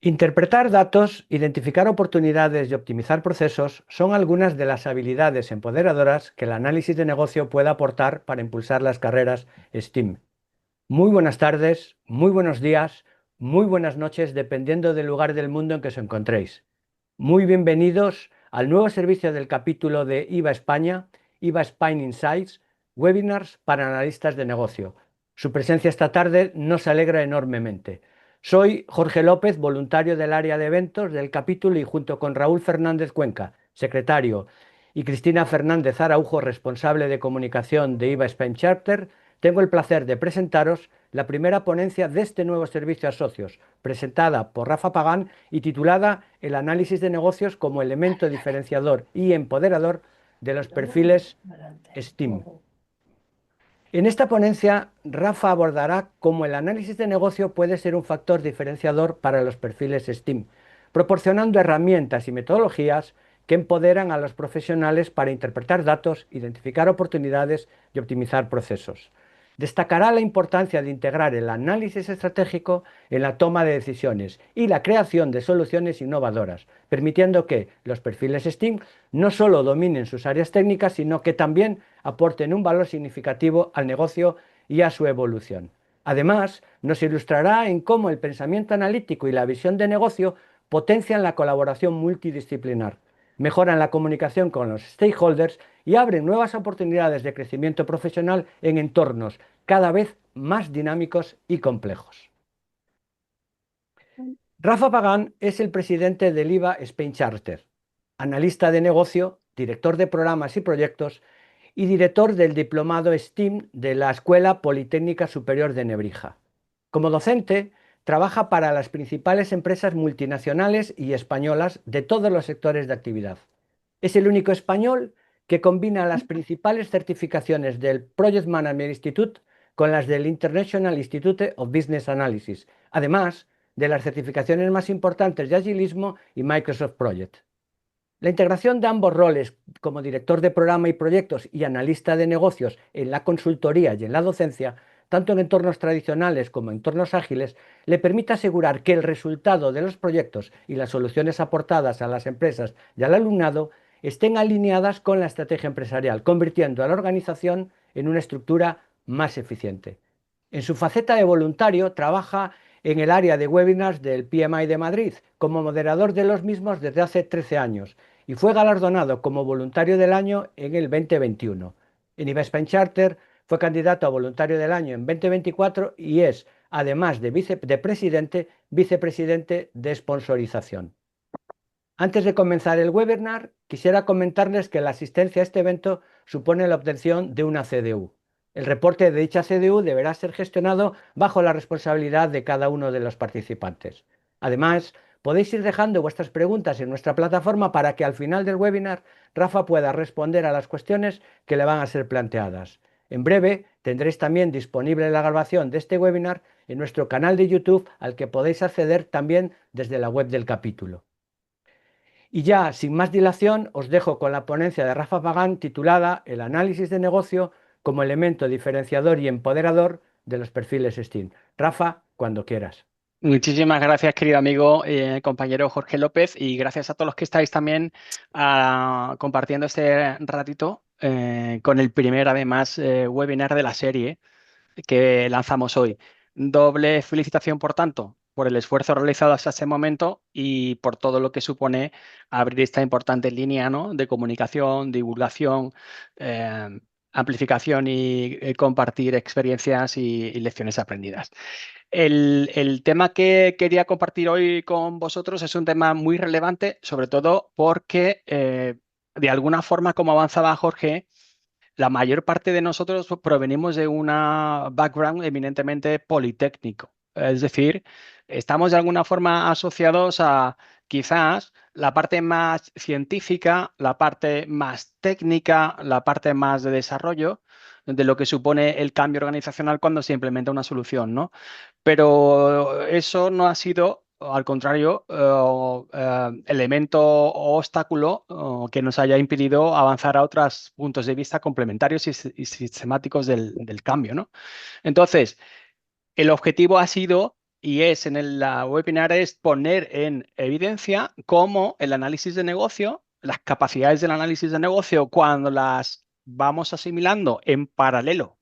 Interpretar datos, identificar oportunidades y optimizar procesos son algunas de las habilidades empoderadoras que el análisis de negocio puede aportar para impulsar las carreras STEAM. Muy buenas tardes, muy buenos días, muy buenas noches, dependiendo del lugar del mundo en que os encontréis. Muy bienvenidos al nuevo servicio del capítulo de IVA España, IVA Spain Insights, webinars para analistas de negocio. Su presencia esta tarde nos alegra enormemente. Soy Jorge López, voluntario del área de eventos del capítulo, y junto con Raúl Fernández Cuenca, secretario, y Cristina Fernández Araujo, responsable de comunicación de IVA Spain Charter, tengo el placer de presentaros la primera ponencia de este nuevo servicio a socios, presentada por Rafa Pagán y titulada El análisis de negocios como elemento diferenciador y empoderador de los perfiles STEAM. En esta ponencia, Rafa abordará cómo el análisis de negocio puede ser un factor diferenciador para los perfiles STEAM, proporcionando herramientas y metodologías que empoderan a los profesionales para interpretar datos, identificar oportunidades y optimizar procesos. Destacará la importancia de integrar el análisis estratégico en la toma de decisiones y la creación de soluciones innovadoras, permitiendo que los perfiles STEAM no solo dominen sus áreas técnicas, sino que también aporten un valor significativo al negocio y a su evolución. Además, nos ilustrará en cómo el pensamiento analítico y la visión de negocio potencian la colaboración multidisciplinar, mejoran la comunicación con los stakeholders y abren nuevas oportunidades de crecimiento profesional en entornos cada vez más dinámicos y complejos. Rafa Pagán es el presidente del IVA Spain Charter, analista de negocio, director de programas y proyectos y director del diplomado STEAM de la Escuela Politécnica Superior de Nebrija. Como docente, trabaja para las principales empresas multinacionales y españolas de todos los sectores de actividad. Es el único español que combina las principales certificaciones del Project Management Institute con las del International Institute of Business Analysis, además de las certificaciones más importantes de Agilismo y Microsoft Project. La integración de ambos roles como director de programa y proyectos y analista de negocios en la consultoría y en la docencia, tanto en entornos tradicionales como en entornos ágiles, le permite asegurar que el resultado de los proyectos y las soluciones aportadas a las empresas y al alumnado estén alineadas con la estrategia empresarial, convirtiendo a la organización en una estructura más eficiente. En su faceta de voluntario, trabaja en el área de webinars del PMI de Madrid como moderador de los mismos desde hace 13 años y fue galardonado como voluntario del año en el 2021. En IVA Spain Charter fue candidato a voluntario del año en 2024 y es, además de presidente, vicepresidente de sponsorización. Antes de comenzar el webinar, quisiera comentarles que la asistencia a este evento supone la obtención de una CDU. El reporte de dicha CDU deberá ser gestionado bajo la responsabilidad de cada uno de los participantes. Además, podéis ir dejando vuestras preguntas en nuestra plataforma para que al final del webinar Rafa pueda responder a las cuestiones que le van a ser planteadas. En breve tendréis también disponible la grabación de este webinar en nuestro canal de YouTube, al que podéis acceder también desde la web del capítulo. Y ya, sin más dilación, os dejo con la ponencia de Rafa Pagán titulada El análisis de negocio como elemento diferenciador y empoderador de los perfiles STEAM. Rafa, cuando quieras. Muchísimas gracias, querido amigo, compañero Jorge López, y gracias a todos los que estáis también compartiendo este ratito con el primer, además, webinar de la serie que lanzamos hoy. Doble felicitación, por tanto, por el esfuerzo realizado hasta este momento y por todo lo que supone abrir esta importante línea, ¿no?, de comunicación, divulgación, amplificación y compartir experiencias y lecciones aprendidas. El tema que quería compartir hoy con vosotros es un tema muy relevante, sobre todo porque, de alguna forma, como avanzaba Jorge, la mayor parte de nosotros provenimos de un background eminentemente politécnico. Es decir, estamos de alguna forma asociados a quizás la parte más científica, la parte más técnica, la parte más de desarrollo de lo que supone el cambio organizacional cuando se implementa una solución, ¿no? Pero eso no ha sido, al contrario, elemento o obstáculo que nos haya impedido avanzar a otros puntos de vista complementarios y sistemáticos del cambio, ¿no? Entonces, el objetivo ha sido y es la webinar es poner en evidencia cómo el análisis de negocio, las capacidades del análisis de negocio, cuando las vamos asimilando en paralelo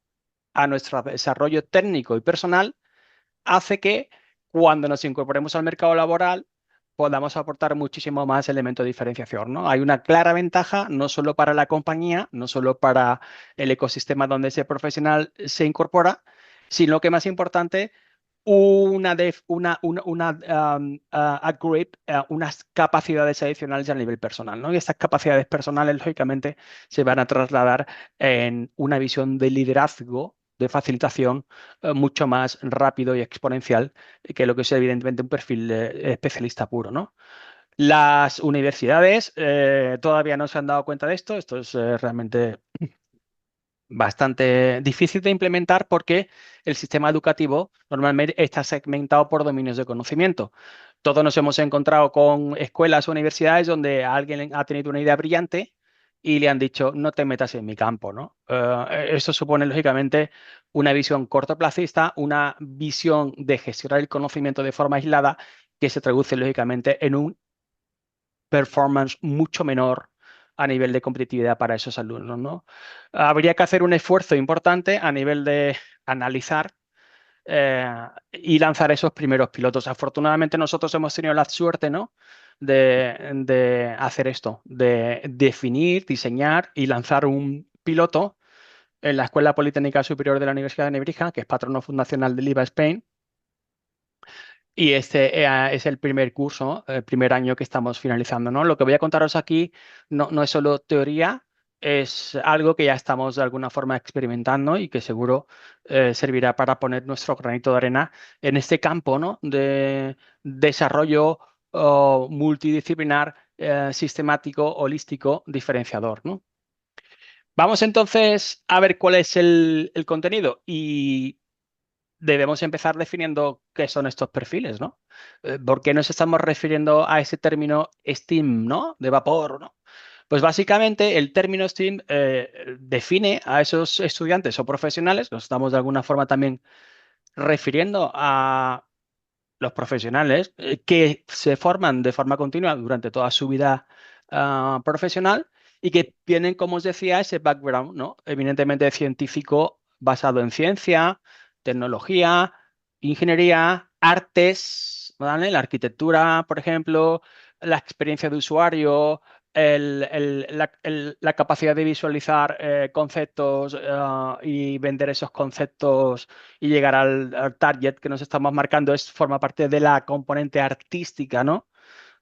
a nuestro desarrollo técnico y personal, hace que cuando nos incorporemos al mercado laboral podamos aportar muchísimo más elementos de diferenciación, ¿no? Hay una clara ventaja, no solo para la compañía, no solo para el ecosistema donde ese profesional se incorpora, sino que más importante, upgrade, unas capacidades adicionales a nivel personal, ¿no? Y estas capacidades personales, lógicamente, se van a trasladar en una visión de liderazgo, de facilitación, mucho más rápido y exponencial que lo que es evidentemente un perfil especialista puro, ¿no? Las universidades todavía no se han dado cuenta de esto. Esto es realmente bastante difícil de implementar porque el sistema educativo normalmente está segmentado por dominios de conocimiento. Todos nos hemos encontrado con escuelas o universidades donde alguien ha tenido una idea brillante y le han dicho, no te metas en mi campo, ¿no? Eso supone, lógicamente, una visión cortoplacista, una visión de gestionar el conocimiento de forma aislada que se traduce, lógicamente, en un performance mucho menor a nivel de competitividad para esos alumnos, ¿no? Habría que hacer un esfuerzo importante a nivel de analizar eh, y lanzar esos primeros pilotos. Afortunadamente nosotros hemos tenido la suerte, ¿no? de hacer esto, de definir, diseñar y lanzar un piloto en la Escuela Politécnica Superior de la Universidad de Nebrija, que es patrono fundacional del IVA Spain, y este es el primer curso, el primer año que estamos finalizando, ¿no? Lo que voy a contaros aquí no es solo teoría, es algo que ya estamos de alguna forma experimentando y que seguro servirá para poner nuestro granito de arena en este campo, ¿no? De desarrollo multidisciplinar, sistemático, holístico, diferenciador, ¿no? Vamos entonces a ver cuál es el contenido y debemos empezar definiendo qué son estos perfiles, ¿no? ¿Por qué nos estamos refiriendo a ese término STEAM, ¿no? De vapor, ¿no? Pues básicamente el término STEAM define a esos estudiantes o profesionales, nos estamos de alguna forma también refiriendo a los profesionales que se forman de forma continua durante toda su vida profesional y que tienen, como os decía, ese background, ¿no? Eminentemente científico basado en ciencia, tecnología, ingeniería, artes, ¿vale? La arquitectura, por ejemplo, la experiencia de usuario, la capacidad de visualizar conceptos y vender esos conceptos y llegar al target que nos estamos marcando forma parte de la componente artística, ¿no?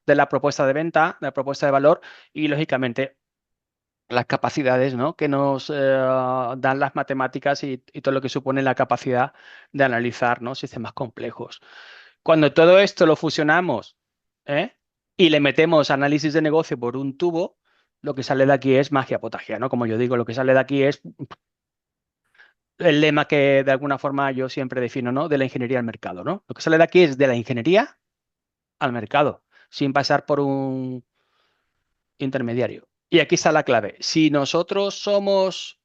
De la propuesta de venta, de la propuesta de valor y, lógicamente, las capacidades, ¿no? Que nos dan las matemáticas y todo lo que supone la capacidad de analizar, ¿no? Sistemas complejos. Cuando todo esto lo fusionamos, ¿eh? Y le metemos análisis de negocio por un tubo, lo que sale de aquí es magia potagia, ¿no? Como yo digo, lo que sale de aquí es el lema que de alguna forma yo siempre defino, ¿no? De la ingeniería al mercado, ¿no? Lo que sale de aquí es de la ingeniería al mercado, sin pasar por un intermediario. Y aquí está la clave. Si nosotros somos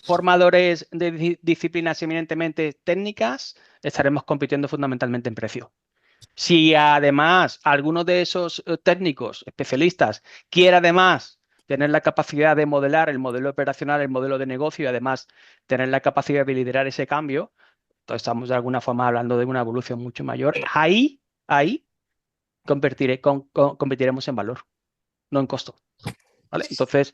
formadores de disciplinas eminentemente técnicas, estaremos compitiendo fundamentalmente en precio. Si además alguno de esos técnicos, especialistas, quiere además tener la capacidad de modelar el modelo operacional, el modelo de negocio y además tener la capacidad de liderar ese cambio, entonces estamos de alguna forma hablando de una evolución mucho mayor. Ahí competiremos en valor, no en costo. ¿Vale? Entonces,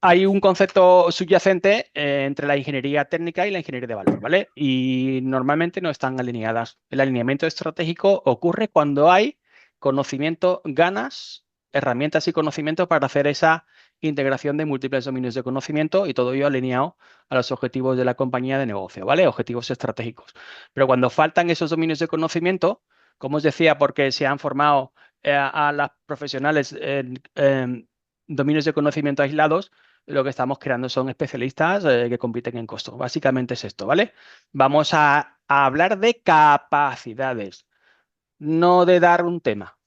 hay un concepto subyacente entre la ingeniería técnica y la ingeniería de valor, ¿vale? Y normalmente no están alineadas. El alineamiento estratégico ocurre cuando hay conocimiento, ganas, herramientas y conocimiento para hacer esa integración de múltiples dominios de conocimiento y todo ello alineado a los objetivos de la compañía de negocio, ¿vale? Objetivos estratégicos. Pero cuando faltan esos dominios de conocimiento, como os decía, porque se han formado a las profesionales en dominios de conocimiento aislados, lo que estamos creando son especialistas que compiten en costo. Básicamente es esto, ¿vale? Vamos a hablar de capacidades, no de dar un tema.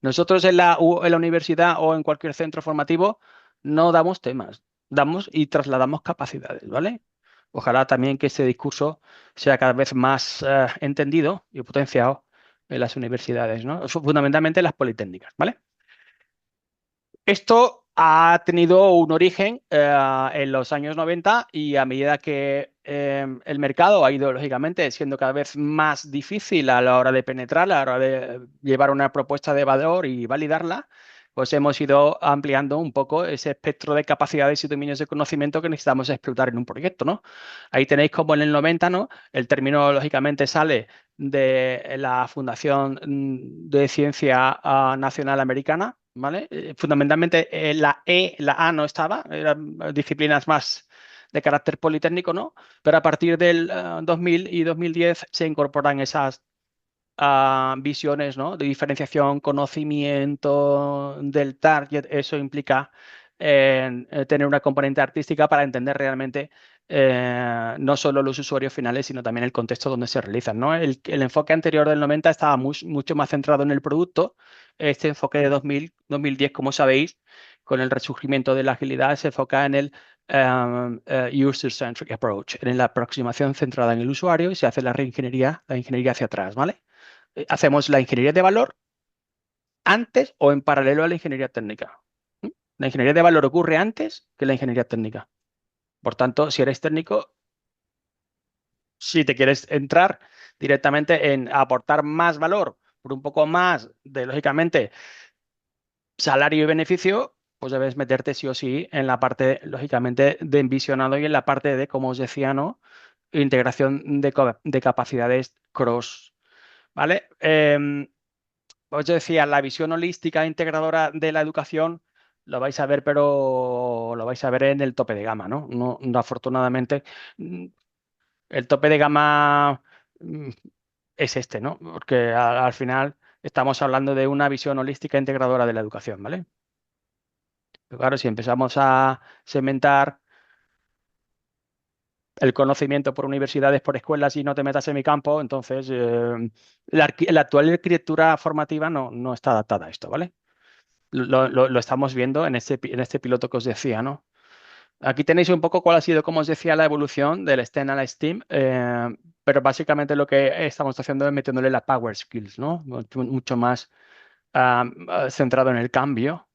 Nosotros en la universidad o en cualquier centro formativo no damos temas, damos y trasladamos capacidades, ¿vale? Ojalá también que este discurso sea cada vez más entendido y potenciado en las universidades, ¿no? Fundamentalmente las politécnicas, ¿vale? Esto ha tenido un origen en los años 90 y a medida que el mercado ha ido, lógicamente, siendo cada vez más difícil a la hora de penetrar, a la hora de llevar una propuesta de valor y validarla, pues hemos ido ampliando un poco ese espectro de capacidades y dominios de conocimiento que necesitamos explotar en un proyecto, ¿no? Ahí tenéis como en el 90, ¿no? El término, lógicamente, sale de la Fundación de Ciencia Nacional Americana, ¿vale? Fundamentalmente la E, la A no estaba, eran disciplinas más de carácter politécnico, ¿no? Pero a partir del 2000 y 2010 se incorporan esas visiones, ¿no? De diferenciación, conocimiento del target. Eso implica tener una componente artística para entender realmente no solo los usuarios finales, sino también el contexto donde se realizan, ¿no? El enfoque anterior del 90 estaba mucho más centrado en el producto. Este enfoque de 2010, como sabéis, con el resurgimiento de la agilidad, se enfoca en el user-centric approach, en la aproximación centrada en el usuario, y se hace la ingeniería hacia atrás, ¿vale? Hacemos la ingeniería de valor antes o en paralelo a la ingeniería técnica. La ingeniería de valor ocurre antes que la ingeniería técnica. Por tanto, si eres técnico, si te quieres entrar directamente en aportar más valor por un poco más de, lógicamente, salario y beneficio, pues debes meterte sí o sí en la parte, lógicamente, de envisionado y en la parte de, como os decía, ¿no? Integración de capacidades cross, ¿vale? Os decía, la visión holística integradora de la educación lo vais a ver, pero lo vais a ver en el tope de gama, ¿no? No, afortunadamente, mm, el tope de gama es este, ¿no? Porque al final estamos hablando de una visión holística integradora de la educación, ¿vale? Pero claro, si empezamos a segmentar el conocimiento por universidades, por escuelas y no te metas en mi campo, entonces la actual arquitectura formativa no está adaptada a esto, ¿vale? Lo estamos viendo en este piloto que os decía, ¿no? Aquí tenéis un poco cuál ha sido, como os decía, la evolución del STEM a la STEAM, pero básicamente lo que estamos haciendo es metiéndole la Power Skills, ¿no? Mucho más centrado en el cambio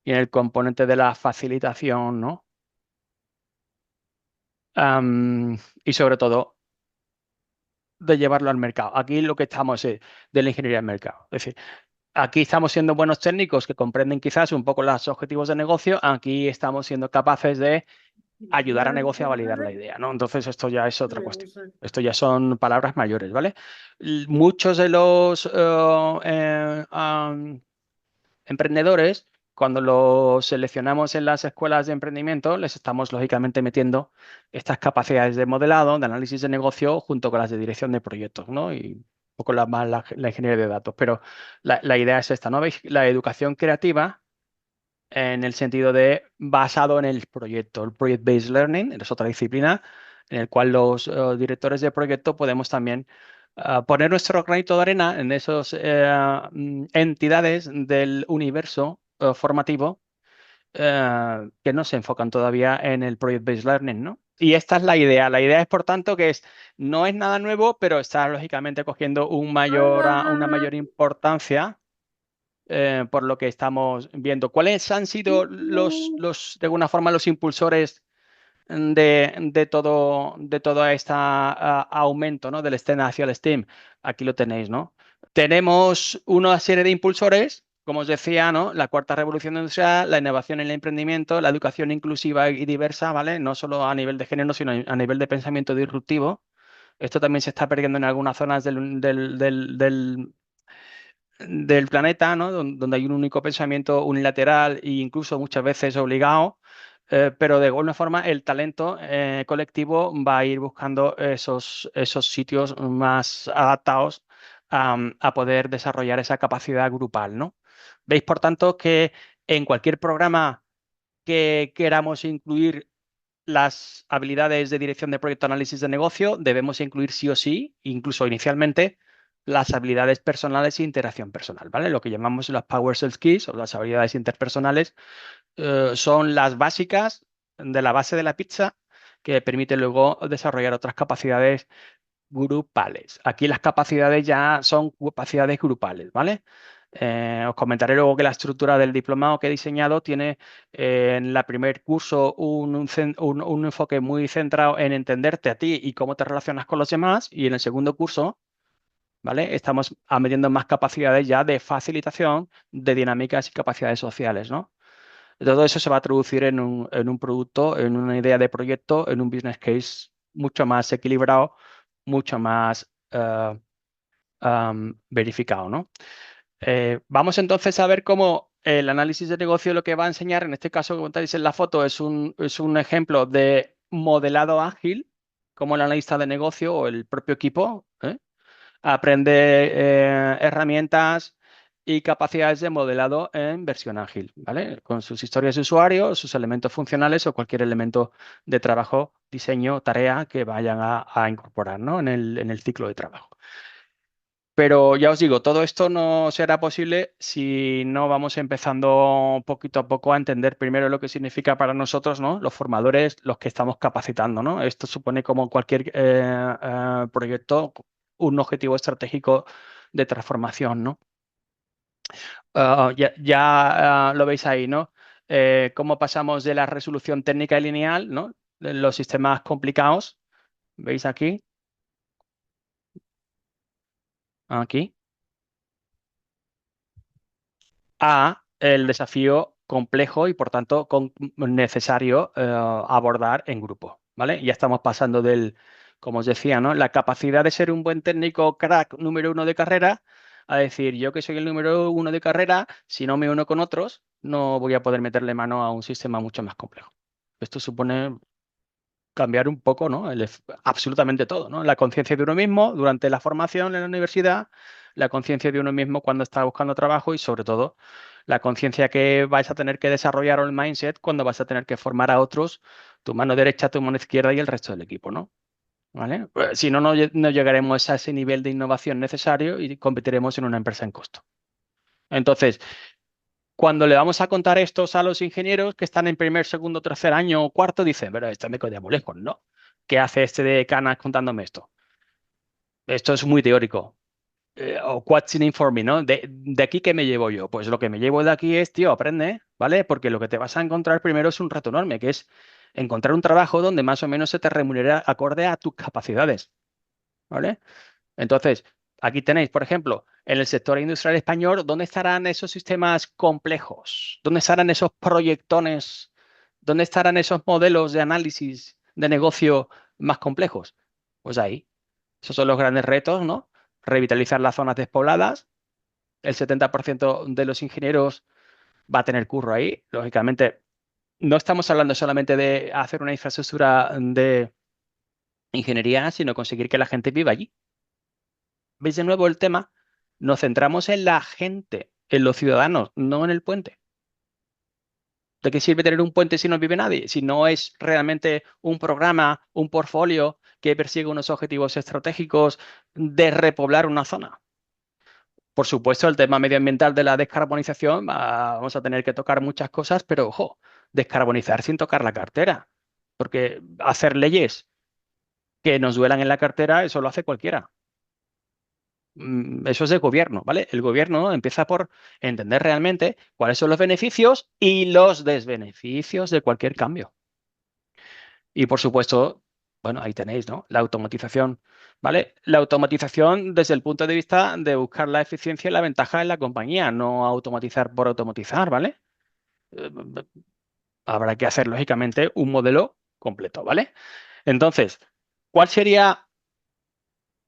y en el componente de la facilitación, ¿no? Y sobre todo de llevarlo al mercado. Aquí lo que estamos es de la ingeniería del mercado. Es decir, aquí estamos siendo buenos técnicos que comprenden quizás un poco los objetivos de negocio. Aquí estamos siendo capaces de ayudar a negocio a validar la idea, ¿no? Entonces esto ya es otra cuestión. Esto ya son palabras mayores, ¿vale? Muchos de los emprendedores, cuando los seleccionamos en las escuelas de emprendimiento, les estamos lógicamente metiendo estas capacidades de modelado, de análisis de negocio, junto con las de dirección de proyectos, ¿no? Y un poco la ingeniería de datos. Pero la idea es esta, ¿no? ¿Veis? La educación creativa en el sentido de basado en el proyecto. El Project-Based Learning es otra disciplina en el cual los directores de proyecto podemos también poner nuestro granito de arena en esas entidades del universo formativo que no se enfocan todavía en el Project-Based Learning, ¿no? Y esta es la idea. La idea es, por tanto, no es nada nuevo, pero está lógicamente cogiendo una mayor importancia por lo que estamos viendo. ¿Cuáles han sido de alguna forma, los impulsores de todo este aumento, ¿no? Del STEM hacia el STEAM? Aquí lo tenéis, ¿no? Tenemos una serie de impulsores, como os decía, ¿no? La cuarta revolución industrial, la innovación en el emprendimiento, la educación inclusiva y diversa, ¿vale? No solo a nivel de género, sino a nivel de pensamiento disruptivo. Esto también se está perdiendo en algunas zonas del planeta, ¿no? Donde hay un único pensamiento unilateral e incluso muchas veces obligado, pero de alguna forma el talento colectivo va a ir buscando esos sitios más adaptados a poder desarrollar esa capacidad grupal, ¿no? Veis, por tanto, que en cualquier programa que queramos incluir las habilidades de dirección de proyecto, análisis de negocio, debemos incluir sí o sí, incluso inicialmente, las habilidades personales e interacción personal, ¿vale? Lo que llamamos las Power Skills o las habilidades interpersonales son las básicas de la base de la pizza que permite luego desarrollar otras capacidades grupales. Aquí las capacidades ya son capacidades grupales, ¿vale? Os comentaré luego que la estructura del diplomado que he diseñado tiene en el primer curso un enfoque muy centrado en entenderte a ti y cómo te relacionas con los demás, y en el segundo curso, ¿vale? Estamos metiendo más capacidades ya de facilitación de dinámicas y capacidades sociales, ¿no? Todo eso se va a traducir en un producto, en una idea de proyecto, en un business case mucho más equilibrado, mucho más verificado, ¿no? Vamos entonces a ver cómo el análisis de negocio lo que va a enseñar, en este caso, como tenéis en la foto, es un ejemplo de modelado ágil, como el analista de negocio o el propio equipo aprende herramientas y capacidades de modelado en versión ágil, ¿vale? Con sus historias de usuario, sus elementos funcionales o cualquier elemento de trabajo, diseño, tarea que vayan a incorporar, ¿no? En el ciclo de trabajo. Pero ya os digo, todo esto no será posible si no vamos empezando poquito a poco a entender primero lo que significa para nosotros, ¿no? Los formadores, los que estamos capacitando, ¿no? Esto supone, como cualquier proyecto, un objetivo estratégico de transformación, ¿no? Ya lo veis ahí, ¿no? Cómo pasamos de la resolución técnica y lineal, ¿no? De los sistemas complicados, ¿veis aquí? Aquí. A el desafío complejo y por tanto necesario abordar en grupo, ¿vale? Ya estamos pasando como os decía, ¿no? La capacidad de ser un buen técnico crack número uno de carrera, a decir, yo que soy el número uno de carrera, si no me uno con otros, no voy a poder meterle mano a un sistema mucho más complejo. Esto supone cambiar un poco, ¿no? Absolutamente todo, ¿no? La conciencia de uno mismo durante la formación en la universidad, la conciencia de uno mismo cuando está buscando trabajo y sobre todo la conciencia que vais a tener que desarrollar o el mindset cuando vas a tener que formar a otros, tu mano derecha, tu mano izquierda y el resto del equipo, ¿no? ¿Vale? Pues, si no, no llegaremos a ese nivel de innovación necesario y competiremos en una empresa en costo. Entonces, cuando le vamos a contar estos a los ingenieros que están en primer, segundo, tercer año o cuarto, dicen, pero esto me queda muy lejos, ¿no? ¿Qué hace este de Canas contándome esto? Esto es muy teórico. O what's in it for me, ¿no? De aquí, ¿qué me llevo yo? Pues lo que me llevo de aquí es, tío, aprende, ¿vale? Porque lo que te vas a encontrar primero es un reto enorme, que es encontrar un trabajo donde más o menos se te remunera acorde a tus capacidades, ¿vale? Entonces, aquí tenéis, por ejemplo, en el sector industrial español, ¿dónde estarán esos sistemas complejos? ¿Dónde estarán esos proyectones? ¿Dónde estarán esos modelos de análisis de negocio más complejos? Pues ahí. Esos son los grandes retos, ¿no? Revitalizar las zonas despobladas. El 70% de los ingenieros va a tener curro ahí. Lógicamente, no estamos hablando solamente de hacer una infraestructura de ingeniería, sino conseguir que la gente viva allí. ¿Veis de nuevo el tema? Nos centramos en la gente, en los ciudadanos, no en el puente. ¿De qué sirve tener un puente si no vive nadie? Si no es realmente un programa, un portfolio que persigue unos objetivos estratégicos de repoblar una zona. Por supuesto, el tema medioambiental de la descarbonización, vamos a tener que tocar muchas cosas, pero ojo, descarbonizar sin tocar la cartera. Porque hacer leyes que nos duelan en la cartera, eso lo hace cualquiera. Eso es de gobierno, ¿vale? El gobierno empieza por entender realmente cuáles son los beneficios y los desbeneficios de cualquier cambio. Y por supuesto, bueno, ahí tenéis, ¿no? La automatización, ¿vale? La automatización desde el punto de vista de buscar la eficiencia y la ventaja en la compañía, no automatizar por automatizar, ¿vale? Eh, Habrá que hacer, lógicamente, un modelo completo, ¿vale? Entonces, ¿cuál sería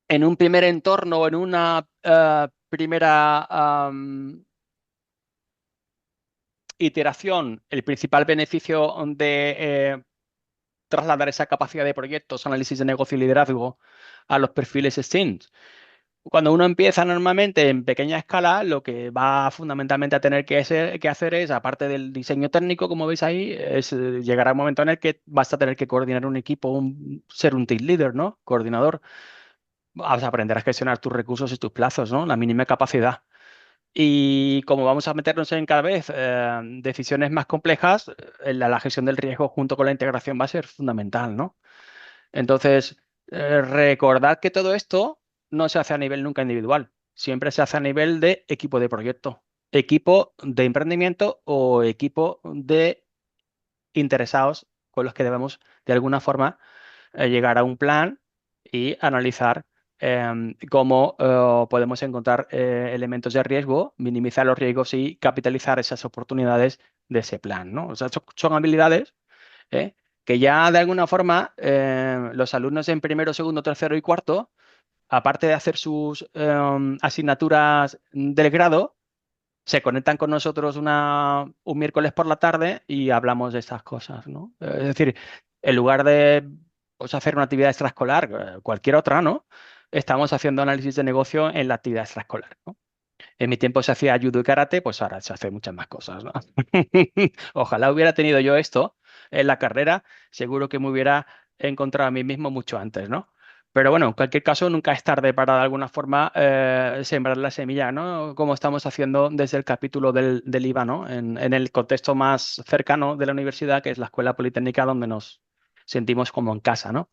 en un primer entorno o en una primera iteración, el principal beneficio de trasladar esa capacidad de proyectos, análisis de negocio y liderazgo a los perfiles STEAM? Cuando uno empieza normalmente en pequeña escala, lo que va fundamentalmente a tener que hacer es, aparte del diseño técnico, como veis ahí, es llegar a un momento en el que vas a tener que coordinar un equipo, ser un team leader, ¿no? Coordinador. Vas a aprender a gestionar tus recursos y tus plazos, ¿no? La mínima capacidad. Y como vamos a meternos en cada vez decisiones más complejas, la gestión del riesgo junto con la integración va a ser fundamental, ¿no? Entonces, recordad que todo esto no se hace a nivel nunca individual, siempre se hace a nivel de equipo de proyecto, equipo de emprendimiento o equipo de interesados con los que debemos de alguna forma llegar a un plan y analizar cómo podemos encontrar elementos de riesgo, minimizar los riesgos y capitalizar esas oportunidades de ese plan, ¿no? O sea, son habilidades ¿eh? que ya de alguna forma los alumnos en primero, segundo, tercero y cuarto, aparte de hacer sus asignaturas del grado, se conectan con nosotros un miércoles por la tarde y hablamos de estas cosas, ¿no? Es decir, en lugar de pues, hacer una actividad extraescolar, cualquier otra, ¿no? Estamos haciendo análisis de negocio en la actividad extraescolar, ¿no? En mi tiempo se hacía judo y karate, pues ahora se hace muchas más cosas, ¿no? Ojalá hubiera tenido yo esto en la carrera, seguro que me hubiera encontrado a mí mismo mucho antes, ¿no? Pero bueno, en cualquier caso, nunca es tarde para de alguna forma sembrar la semilla, ¿no? Como estamos haciendo desde el capítulo del IVA, ¿no? En el contexto más cercano de la universidad, que es la Escuela Politécnica, donde nos sentimos como en casa, ¿no?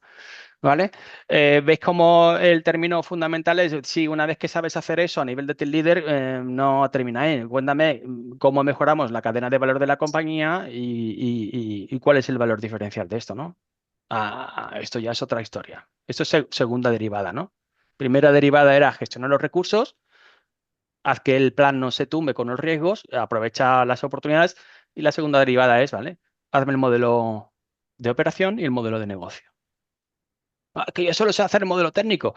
¿Vale? ¿Veis cómo el término fundamental es, sí, una vez que sabes hacer eso a nivel de team leader, no termina ahí? Cuéntame cómo mejoramos la cadena de valor de la compañía y cuál es el valor diferencial de esto, ¿no? Esto ya es otra historia. Esto es segunda derivada, ¿no? Primera derivada era gestionar los recursos, haz que el plan no se tumbe con los riesgos, aprovecha las oportunidades. Y la segunda derivada es, ¿vale? Hazme el modelo de operación y el modelo de negocio. Que yo solo sé hacer el modelo técnico.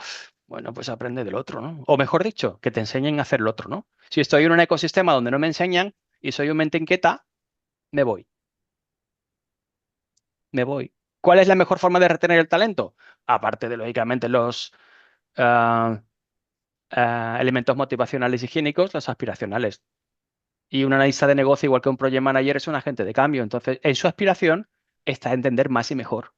Bueno, pues aprende del otro, ¿no? O mejor dicho, que te enseñen a hacer el otro, ¿no? Si estoy en un ecosistema donde no me enseñan y soy un mente inquieta, me voy, me voy. ¿Cuál es la mejor forma de retener el talento? Aparte de, lógicamente, los ah, elementos motivacionales y higiénicos, los aspiracionales. Y un analista de negocio, igual que un project manager, es un agente de cambio. Entonces, en su aspiración está entender más y mejor.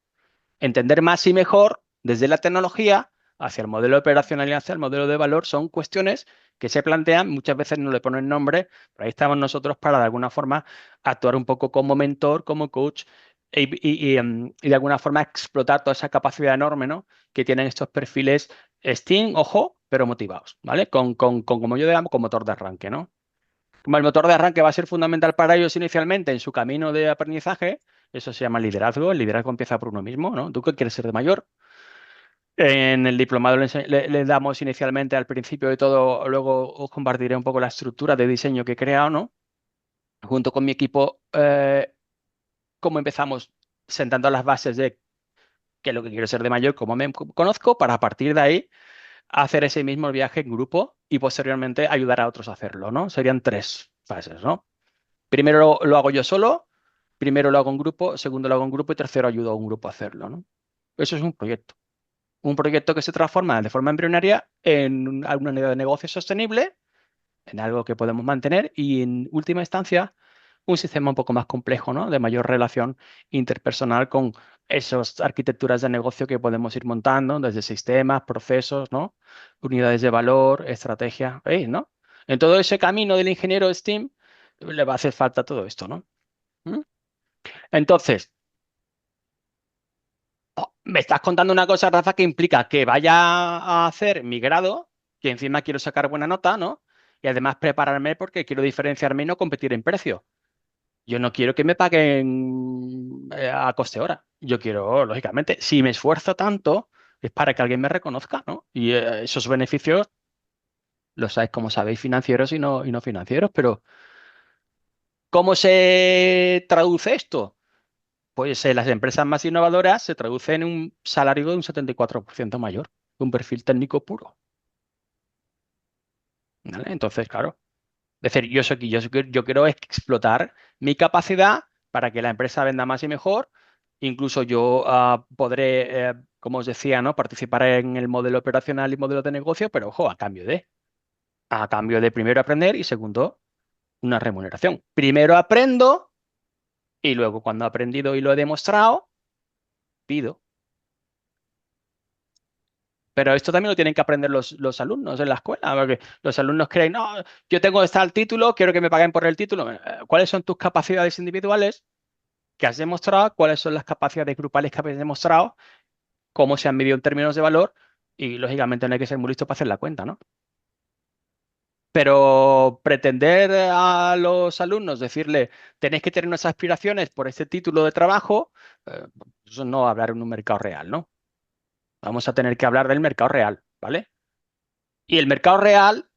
Entender más y mejor desde la tecnología hacia el modelo operacional y hacia el modelo de valor son cuestiones que se plantean, muchas veces no le ponen nombre, pero ahí estamos nosotros para de alguna forma actuar un poco como mentor, como coach y de alguna forma explotar toda esa capacidad enorme, ¿no? que tienen estos perfiles STEAM, ojo, pero motivados, ¿vale? Como yo llamo, con motor de arranque, ¿no? Como el motor de arranque va a ser fundamental para ellos inicialmente en su camino de aprendizaje, eso se llama liderazgo. El liderazgo empieza por uno mismo, ¿no? ¿Tú qué quieres ser de mayor? En el diplomado le damos inicialmente al principio de todo, luego os compartiré un poco la estructura de diseño que he creado, ¿no? Junto con mi equipo, cómo empezamos sentando las bases de qué es lo que quiero ser de mayor, cómo me conozco, para a partir de ahí hacer ese mismo viaje en grupo y posteriormente ayudar a otros a hacerlo, ¿no? Serían tres fases, ¿no? Primero lo hago yo solo, primero lo hago en grupo, segundo lo hago en grupo y tercero ayudo a un grupo a hacerlo, ¿no? Eso es un proyecto. Un proyecto que se transforma de forma embrionaria en una unidad de negocio sostenible, en algo que podemos mantener y en última instancia un sistema un poco más complejo, ¿no? De mayor relación interpersonal con esas arquitecturas de negocio que podemos ir montando desde sistemas, procesos, ¿no? Unidades de valor, estrategia, ¿veis, no? En todo ese camino del ingeniero STEAM le va a hacer falta todo esto, ¿no? ¿Mm? Entonces, me estás contando una cosa, Rafa, que implica que vaya a hacer mi grado, que encima quiero sacar buena nota, ¿no? Y además prepararme porque quiero diferenciarme y no competir en precio. Yo no quiero que me paguen a coste hora. Yo quiero, lógicamente, si me esfuerzo tanto, es para que alguien me reconozca, ¿no? Y esos beneficios los sabéis, como sabéis, financieros y no financieros, pero ¿cómo se traduce esto? Pues las empresas más innovadoras se traducen en un salario de un 74% mayor, un perfil técnico puro, ¿vale? Entonces, claro, es decir, yo quiero explotar mi capacidad para que la empresa venda más y mejor. Incluso yo podré, como os decía, ¿no? participar en el modelo operacional y modelo de negocio, pero ojo, a cambio de primero aprender y segundo, una remuneración. Primero aprendo y luego cuando he aprendido y lo he demostrado, pido. Pero esto también lo tienen que aprender los alumnos en la escuela, porque los alumnos creen, no, yo tengo el título, quiero que me paguen por el título. ¿Cuáles son tus capacidades individuales que has demostrado? ¿Cuáles son las capacidades grupales que habéis demostrado? cómo se han medido en términos de valor y, lógicamente, no hay que ser muy listo para hacer la cuenta, ¿no? Pero pretender a los alumnos decirle, tenéis que tener unas aspiraciones por este título de trabajo, eso no va a hablar en un mercado real, ¿no? Vamos a tener que hablar del mercado real, ¿vale? Y el mercado real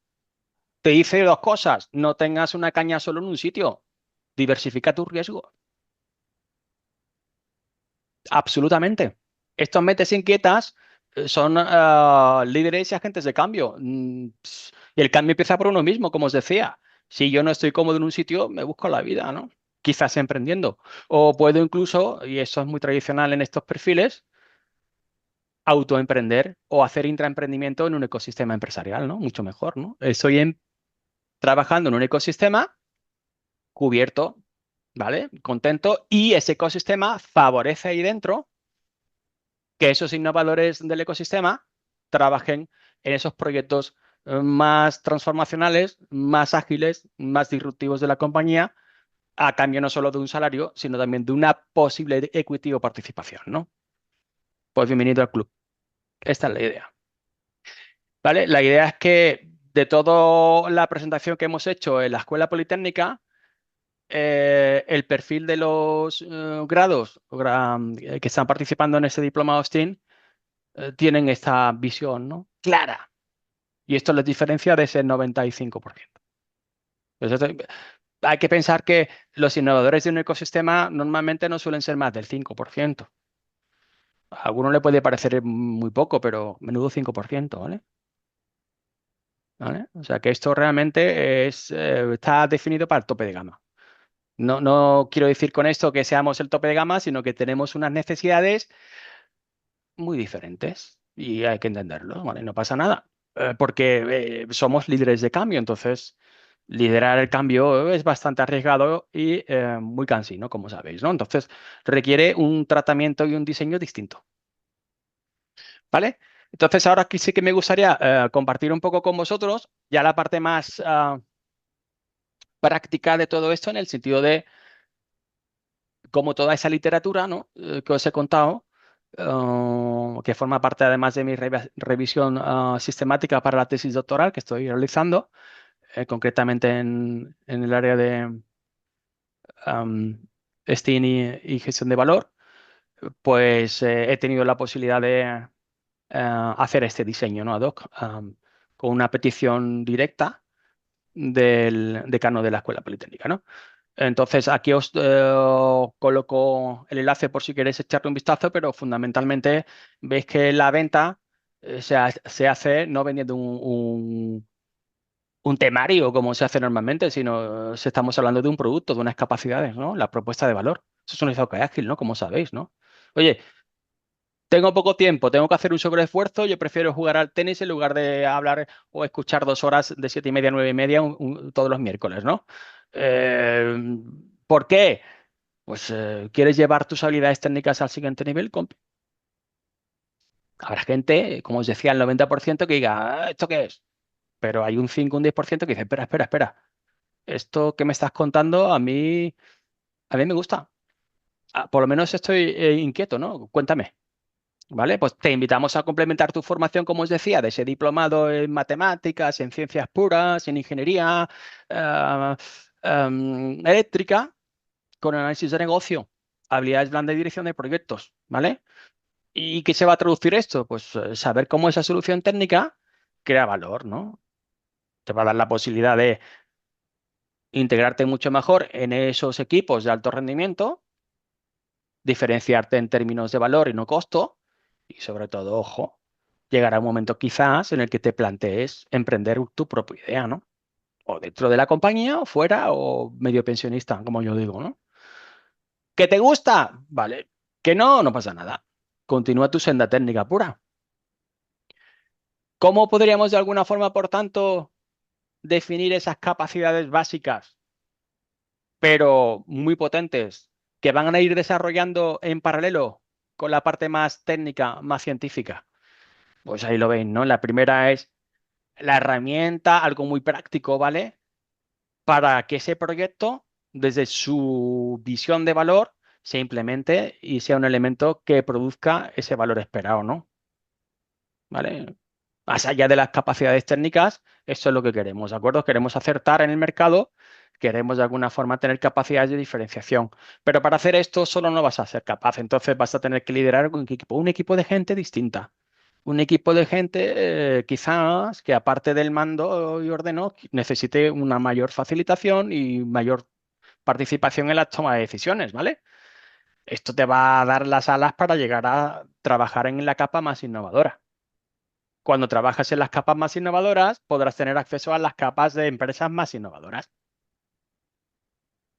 te dice dos cosas: no tengas una caña solo en un sitio, diversifica tu riesgo. Absolutamente. Estos mentes inquietas son líderes y agentes de cambio. Y el cambio empieza por uno mismo, como os decía. Si yo no estoy cómodo en un sitio, me busco la vida, ¿no? Quizás emprendiendo. O puedo incluso, y eso es muy tradicional en estos perfiles, autoemprender o hacer intraemprendimiento en un ecosistema empresarial, ¿no? Mucho mejor, ¿no? Trabajando en un ecosistema cubierto, ¿vale? Contento, y ese ecosistema favorece ahí dentro que esos innovadores del ecosistema trabajen en esos proyectos más transformacionales, más ágiles, más disruptivos de la compañía, a cambio no solo de un salario, sino también de una posible equity o participación, ¿no? Pues bienvenido al club. Esta es la idea, ¿vale? La idea es que de toda la presentación que hemos hecho en la Escuela Politécnica, el perfil de los grados que están participando en ese diplomado STEAM tienen esta visión, ¿no? Clara. Y esto les diferencia de ese 95%. Entonces, hay que pensar que los innovadores de un ecosistema normalmente no suelen ser más del 5%. A alguno le puede parecer muy poco, pero menudo 5%, ¿vale? ¿Vale? O sea que esto realmente está definido para el tope de gama. No, no quiero decir con esto que seamos el tope de gama, sino que tenemos unas necesidades muy diferentes y hay que entenderlo, ¿vale? No pasa nada, porque somos líderes de cambio, entonces liderar el cambio es bastante arriesgado y muy cansino, como sabéis, ¿no? Entonces requiere un tratamiento y un diseño distinto, ¿vale? Entonces ahora aquí sí que me gustaría compartir un poco con vosotros ya la parte más práctica de todo esto, en el sentido de cómo toda esa literatura, ¿no? Que os he contado, que forma parte además de mi revisión sistemática para la tesis doctoral que estoy realizando, concretamente en el área de um, STEAM y gestión de valor. Pues he tenido la posibilidad de hacer este diseño, ¿no? Ad hoc, con una petición directa del decano de la Escuela Politécnica, ¿no? Entonces, aquí os coloco el enlace por si queréis echarle un vistazo, pero fundamentalmente veis que la venta se hace no vendiendo un temario como se hace normalmente, sino si estamos hablando de un producto, de unas capacidades, ¿no? La propuesta de valor. Eso es un enfoque ágil, ¿no? Como sabéis, ¿no? Oye, tengo poco tiempo, tengo que hacer un sobreesfuerzo, yo prefiero jugar al tenis en lugar de hablar o escuchar 2 horas de 7:30 a 9:30 todos los miércoles, ¿no? Eh, ¿Por qué? Pues quieres llevar tus habilidades técnicas al siguiente nivel. Habrá gente, como os decía, el 90% que diga: "Ah, ¿esto qué es?". Pero hay un 5, un 10% que dice: espera, espera, espera. Esto que me estás contando a mí me gusta. Por lo menos estoy inquieto, ¿no? Cuéntame. ¿Vale? Pues te invitamos a complementar tu formación, como os decía, de ese diplomado en matemáticas, en ciencias puras, en ingeniería eh, eléctrica, con análisis de negocio, habilidades blandas de dirección de proyectos, ¿vale? ¿Y qué se va a traducir esto? Pues saber cómo esa solución técnica crea valor, ¿no? Te va a dar la posibilidad de integrarte mucho mejor en esos equipos de alto rendimiento, diferenciarte en términos de valor y no costo, y sobre todo, ojo, llegará un momento quizás en el que te plantees emprender tu propia idea, ¿no? O dentro de la compañía, o fuera, o medio pensionista, como yo digo, ¿no? ¿Que te gusta? Vale. ¿Que no? No pasa nada. Continúa tu senda técnica pura. ¿Cómo podríamos de alguna forma, por tanto, definir esas capacidades básicas, pero muy potentes, que van a ir desarrollando en paralelo con la parte más técnica, más científica? Pues ahí lo veis, ¿no? La primera es la herramienta, algo muy práctico, ¿vale? Para que ese proyecto, desde su visión de valor, se implemente y sea un elemento que produzca ese valor esperado, ¿no? ¿Vale? Más allá de las capacidades técnicas, eso es lo que queremos, ¿de acuerdo? Queremos acertar en el mercado, queremos de alguna forma tener capacidades de diferenciación, pero para hacer esto solo no vas a ser capaz, entonces vas a tener que liderar un equipo de gente distinta. Un equipo de gente quizás que aparte del mando y ordeno necesite una mayor facilitación y mayor participación en la toma de decisiones, ¿vale? Esto te va a dar las alas para llegar a trabajar en la capa más innovadora. Cuando trabajas en las capas más innovadoras, podrás tener acceso a las capas de empresas más innovadoras.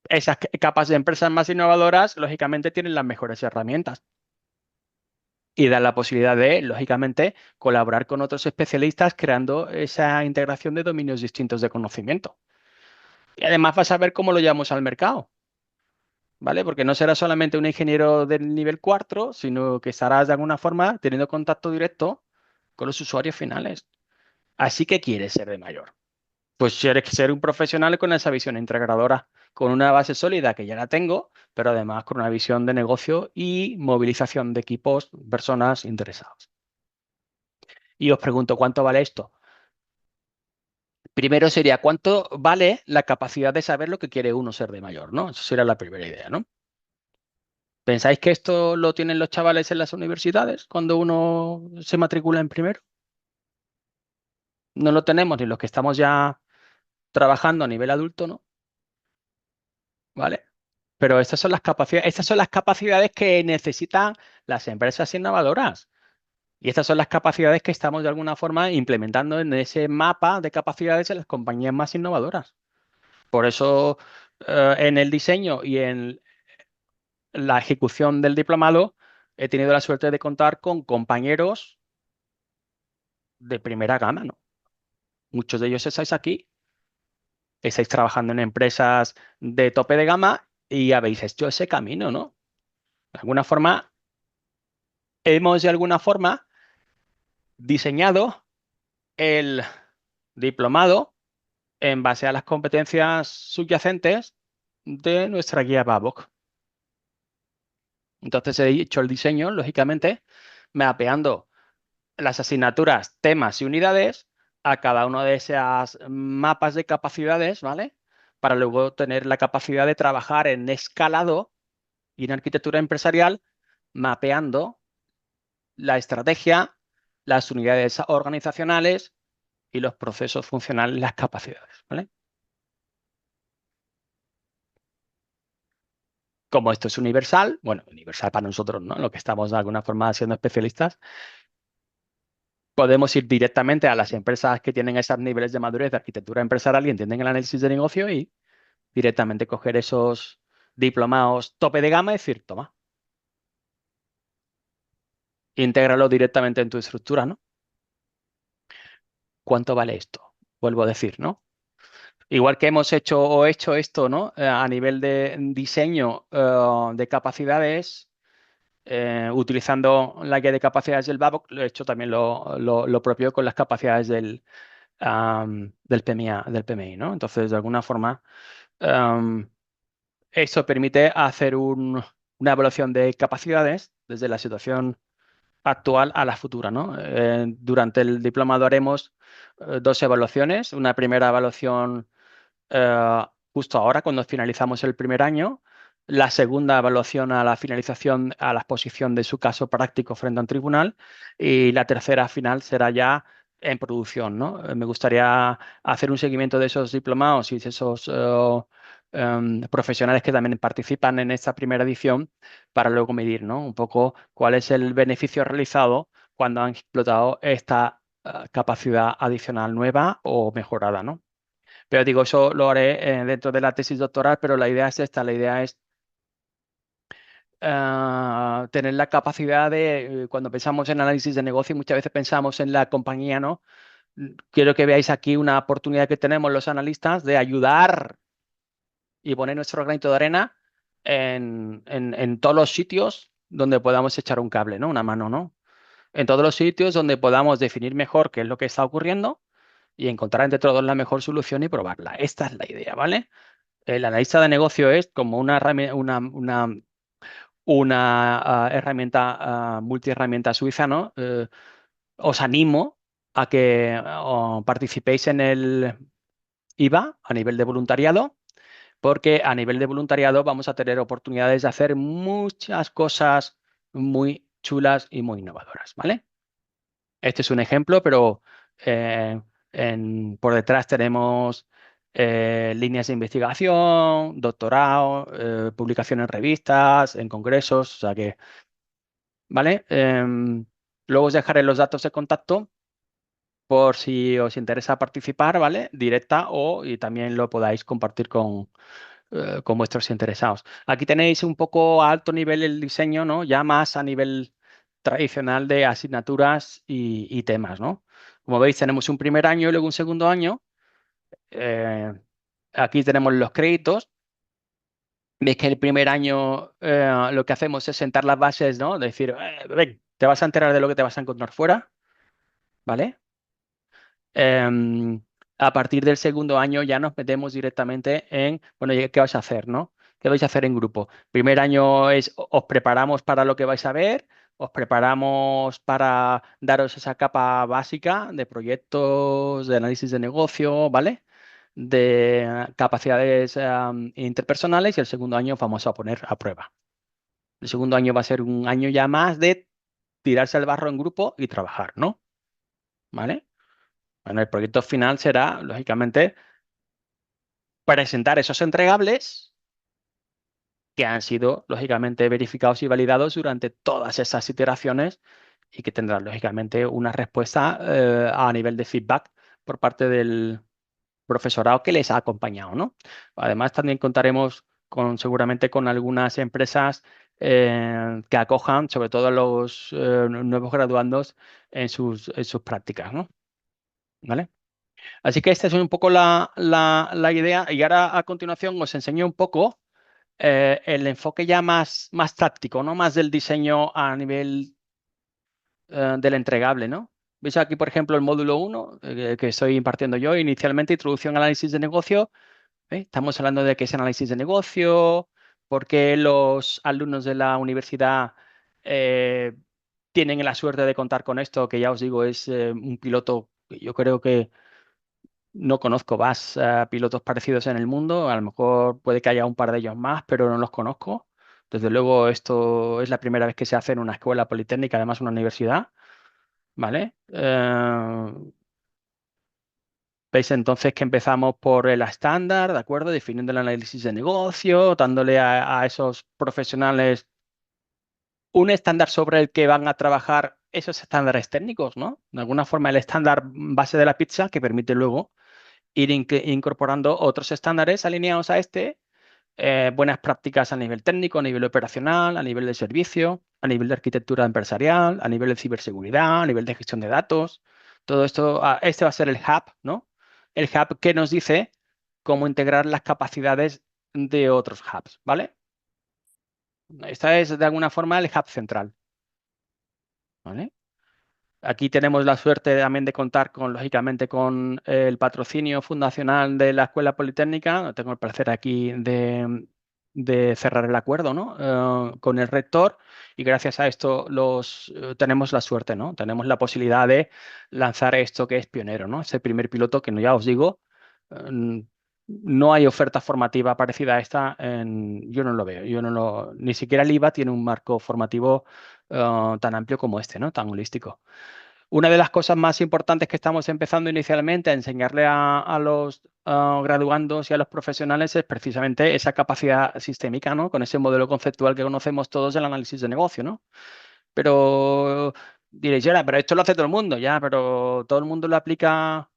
Esas capas de empresas más innovadoras, lógicamente, tienen las mejores herramientas y dan la posibilidad de, lógicamente, colaborar con otros especialistas creando esa integración de dominios distintos de conocimiento. Y además vas a ver cómo lo llevamos al mercado, ¿vale? Porque no serás solamente un ingeniero del nivel 4, sino que estarás de alguna forma teniendo contacto directo con los usuarios finales. Así que quieres ser de mayor. Pues tienes que ser un profesional con esa visión integradora, con una base sólida que ya la tengo, pero además con una visión de negocio y movilización de equipos, personas interesadas. Y os pregunto, ¿cuánto vale esto? Primero sería, ¿cuánto vale la capacidad de saber lo que quiere uno ser de mayor, ¿no? Eso sería la primera idea, ¿no? ¿Pensáis que esto lo tienen los chavales en las universidades cuando uno se matricula en primero? No lo tenemos ni los que estamos ya trabajando a nivel adulto, ¿no? ¿Vale? Pero estas son las capacidades que necesitan las empresas innovadoras. Y estas son las capacidades que estamos de alguna forma implementando en ese mapa de capacidades en las compañías más innovadoras. Por eso, en el diseño y en la ejecución del diplomado, he tenido la suerte de contar con compañeros de primera gama, ¿no? Muchos de ellos estáis aquí, estáis trabajando en empresas de tope de gama y habéis hecho ese camino, ¿no? De alguna forma, hemos de alguna forma diseñado el diplomado en base a las competencias subyacentes de nuestra guía Babok. Entonces he hecho el diseño, lógicamente, mapeando las asignaturas, temas y unidades a cada uno de esas mapas de capacidades, ¿vale? Para luego tener la capacidad de trabajar en escalado y en arquitectura empresarial, mapeando la estrategia, las unidades organizacionales y los procesos funcionales, las capacidades, ¿vale? Como esto es universal, bueno, universal para nosotros, ¿no? Lo que estamos de alguna forma siendo especialistas, podemos ir directamente a las empresas que tienen esos niveles de madurez de arquitectura empresarial y entienden el análisis de negocio y directamente coger esos diplomados tope de gama y decir, toma, intégralo directamente en tu estructura, ¿no? ¿Cuánto vale esto? Vuelvo a decir, ¿no? Igual que hemos hecho o hecho esto, ¿no? A nivel de diseño de capacidades, utilizando la guía de capacidades del Babok, lo he hecho también lo propio con las capacidades del PMI, ¿no? Entonces, de alguna forma, am, eso permite hacer una evaluación de capacidades desde la situación actual a la futura, ¿no? Durante el diplomado haremos dos evaluaciones. Una primera evaluación justo ahora, cuando finalizamos el primer año. La segunda evaluación a la finalización, a la exposición de su caso práctico frente a un tribunal. Y la tercera final será ya en producción, ¿no? Me gustaría hacer un seguimiento de esos diplomados y de esos profesionales que también participan en esta primera edición para luego medir, ¿no? Un poco cuál es el beneficio realizado cuando han explotado esta capacidad adicional nueva o mejorada, ¿no? Pero digo, eso lo haré dentro de la tesis doctoral, pero la idea es esta, la idea es tener la capacidad de, cuando pensamos en análisis de negocio, muchas veces pensamos en la compañía, ¿no? Quiero que veáis aquí una oportunidad que tenemos los analistas de ayudar y poner nuestro granito de arena en todos los sitios donde podamos echar un cable, ¿no? Una mano, ¿no? En todos los sitios donde podamos definir mejor qué es lo que está ocurriendo y encontrar entre todos la mejor solución y probarla. Esta es la idea, ¿vale? El analista de negocio es como una una herramienta multiherramienta suiza, ¿no? Os animo a que participéis en el IVA a nivel de voluntariado, porque a nivel de voluntariado vamos a tener oportunidades de hacer muchas cosas muy chulas y muy innovadoras, ¿vale? Este es un ejemplo, pero eh, por detrás tenemos líneas de investigación, doctorado, publicación en revistas, en congresos, o sea que, ¿vale? Luego os dejaré los datos de contacto por si os interesa participar, ¿vale? Directa o y también lo podáis compartir con vuestros interesados. Aquí tenéis un poco a alto nivel el diseño, ¿no? Ya más a nivel tradicional de asignaturas y temas, ¿no? Como veis, tenemos un primer año y luego un segundo año. Eh, Aquí tenemos los créditos. Veis que el primer año lo que hacemos es sentar las bases, ¿no? Decir, ven, te vas a enterar de lo que te vas a encontrar fuera, ¿vale? Em, a partir del segundo año ya nos metemos directamente en, bueno, ¿qué vais a hacer, no? ¿Qué vais a hacer en grupo? Primer año es, os preparamos para lo que vais a ver, os preparamos para daros esa capa básica de proyectos, de análisis de negocio, ¿vale? De capacidades interpersonales y el segundo año vamos a poner a prueba. El segundo año va a ser un año ya más de tirarse al barro en grupo y trabajar, ¿no? ¿Vale? Bueno, el proyecto final será, lógicamente, presentar esos entregables que han sido, lógicamente, verificados y validados durante todas esas iteraciones y que tendrán, lógicamente, una respuesta a nivel de feedback por parte del profesorado que les ha acompañado, ¿no? Además, también contaremos seguramente con algunas empresas que acojan, sobre todo a los nuevos graduandos en sus prácticas, ¿no? ¿Vale? Así que esta es un poco la idea. Y ahora a continuación os enseño un poco el enfoque ya más táctico, ¿no? Más del diseño a nivel del entregable, ¿no? ¿Veis aquí, por ejemplo, el módulo 1 que estoy impartiendo yo, inicialmente introducción al análisis de negocio? Estamos hablando de qué es análisis de negocio, por qué los alumnos de la universidad eh, tienen la suerte de contar con esto, que ya os digo, es un piloto que yo creo que no conozco más pilotos parecidos en el mundo. A lo mejor puede que haya un par de ellos más, pero no los conozco. Desde luego, esto es la primera vez que se hace en una escuela politécnica, además una universidad, ¿vale? Veis entonces que empezamos por el estándar, ¿de acuerdo? Definiendo el análisis de negocio, dándole a esos profesionales un estándar sobre el que van a trabajar esos estándares técnicos, ¿no? De alguna forma, el estándar base de la pizza que permite luego ir incorporando otros estándares alineados a este, buenas prácticas a nivel técnico, a nivel operacional, a nivel de servicio, a nivel de arquitectura empresarial, a nivel de ciberseguridad, a nivel de gestión de datos. Todo esto, este va a ser el hub, ¿no? El hub que nos dice cómo integrar las capacidades de otros hubs, ¿vale? Esta es de alguna forma el hub central, ¿vale? Aquí tenemos la suerte también de contar con, lógicamente, con el patrocinio fundacional de la Escuela Politécnica. Tengo el placer aquí de cerrar el acuerdo, ¿no? Con el rector y gracias a esto tenemos la suerte, ¿no? Tenemos la posibilidad de lanzar esto que es pionero, ¿no? Ese primer piloto que ya os digo, eh, no hay oferta formativa parecida a esta, yo no lo veo, ni siquiera el IVA tiene un marco formativo tan amplio como este, ¿no? Tan holístico. Una de las cosas más importantes que estamos empezando inicialmente a enseñarle a los graduandos y a los profesionales es precisamente esa capacidad sistémica, ¿no? Con ese modelo conceptual que conocemos todos del análisis de negocio, ¿no? Pero diréis, ya, pero esto lo hace todo el mundo, ya, pero todo el mundo lo aplica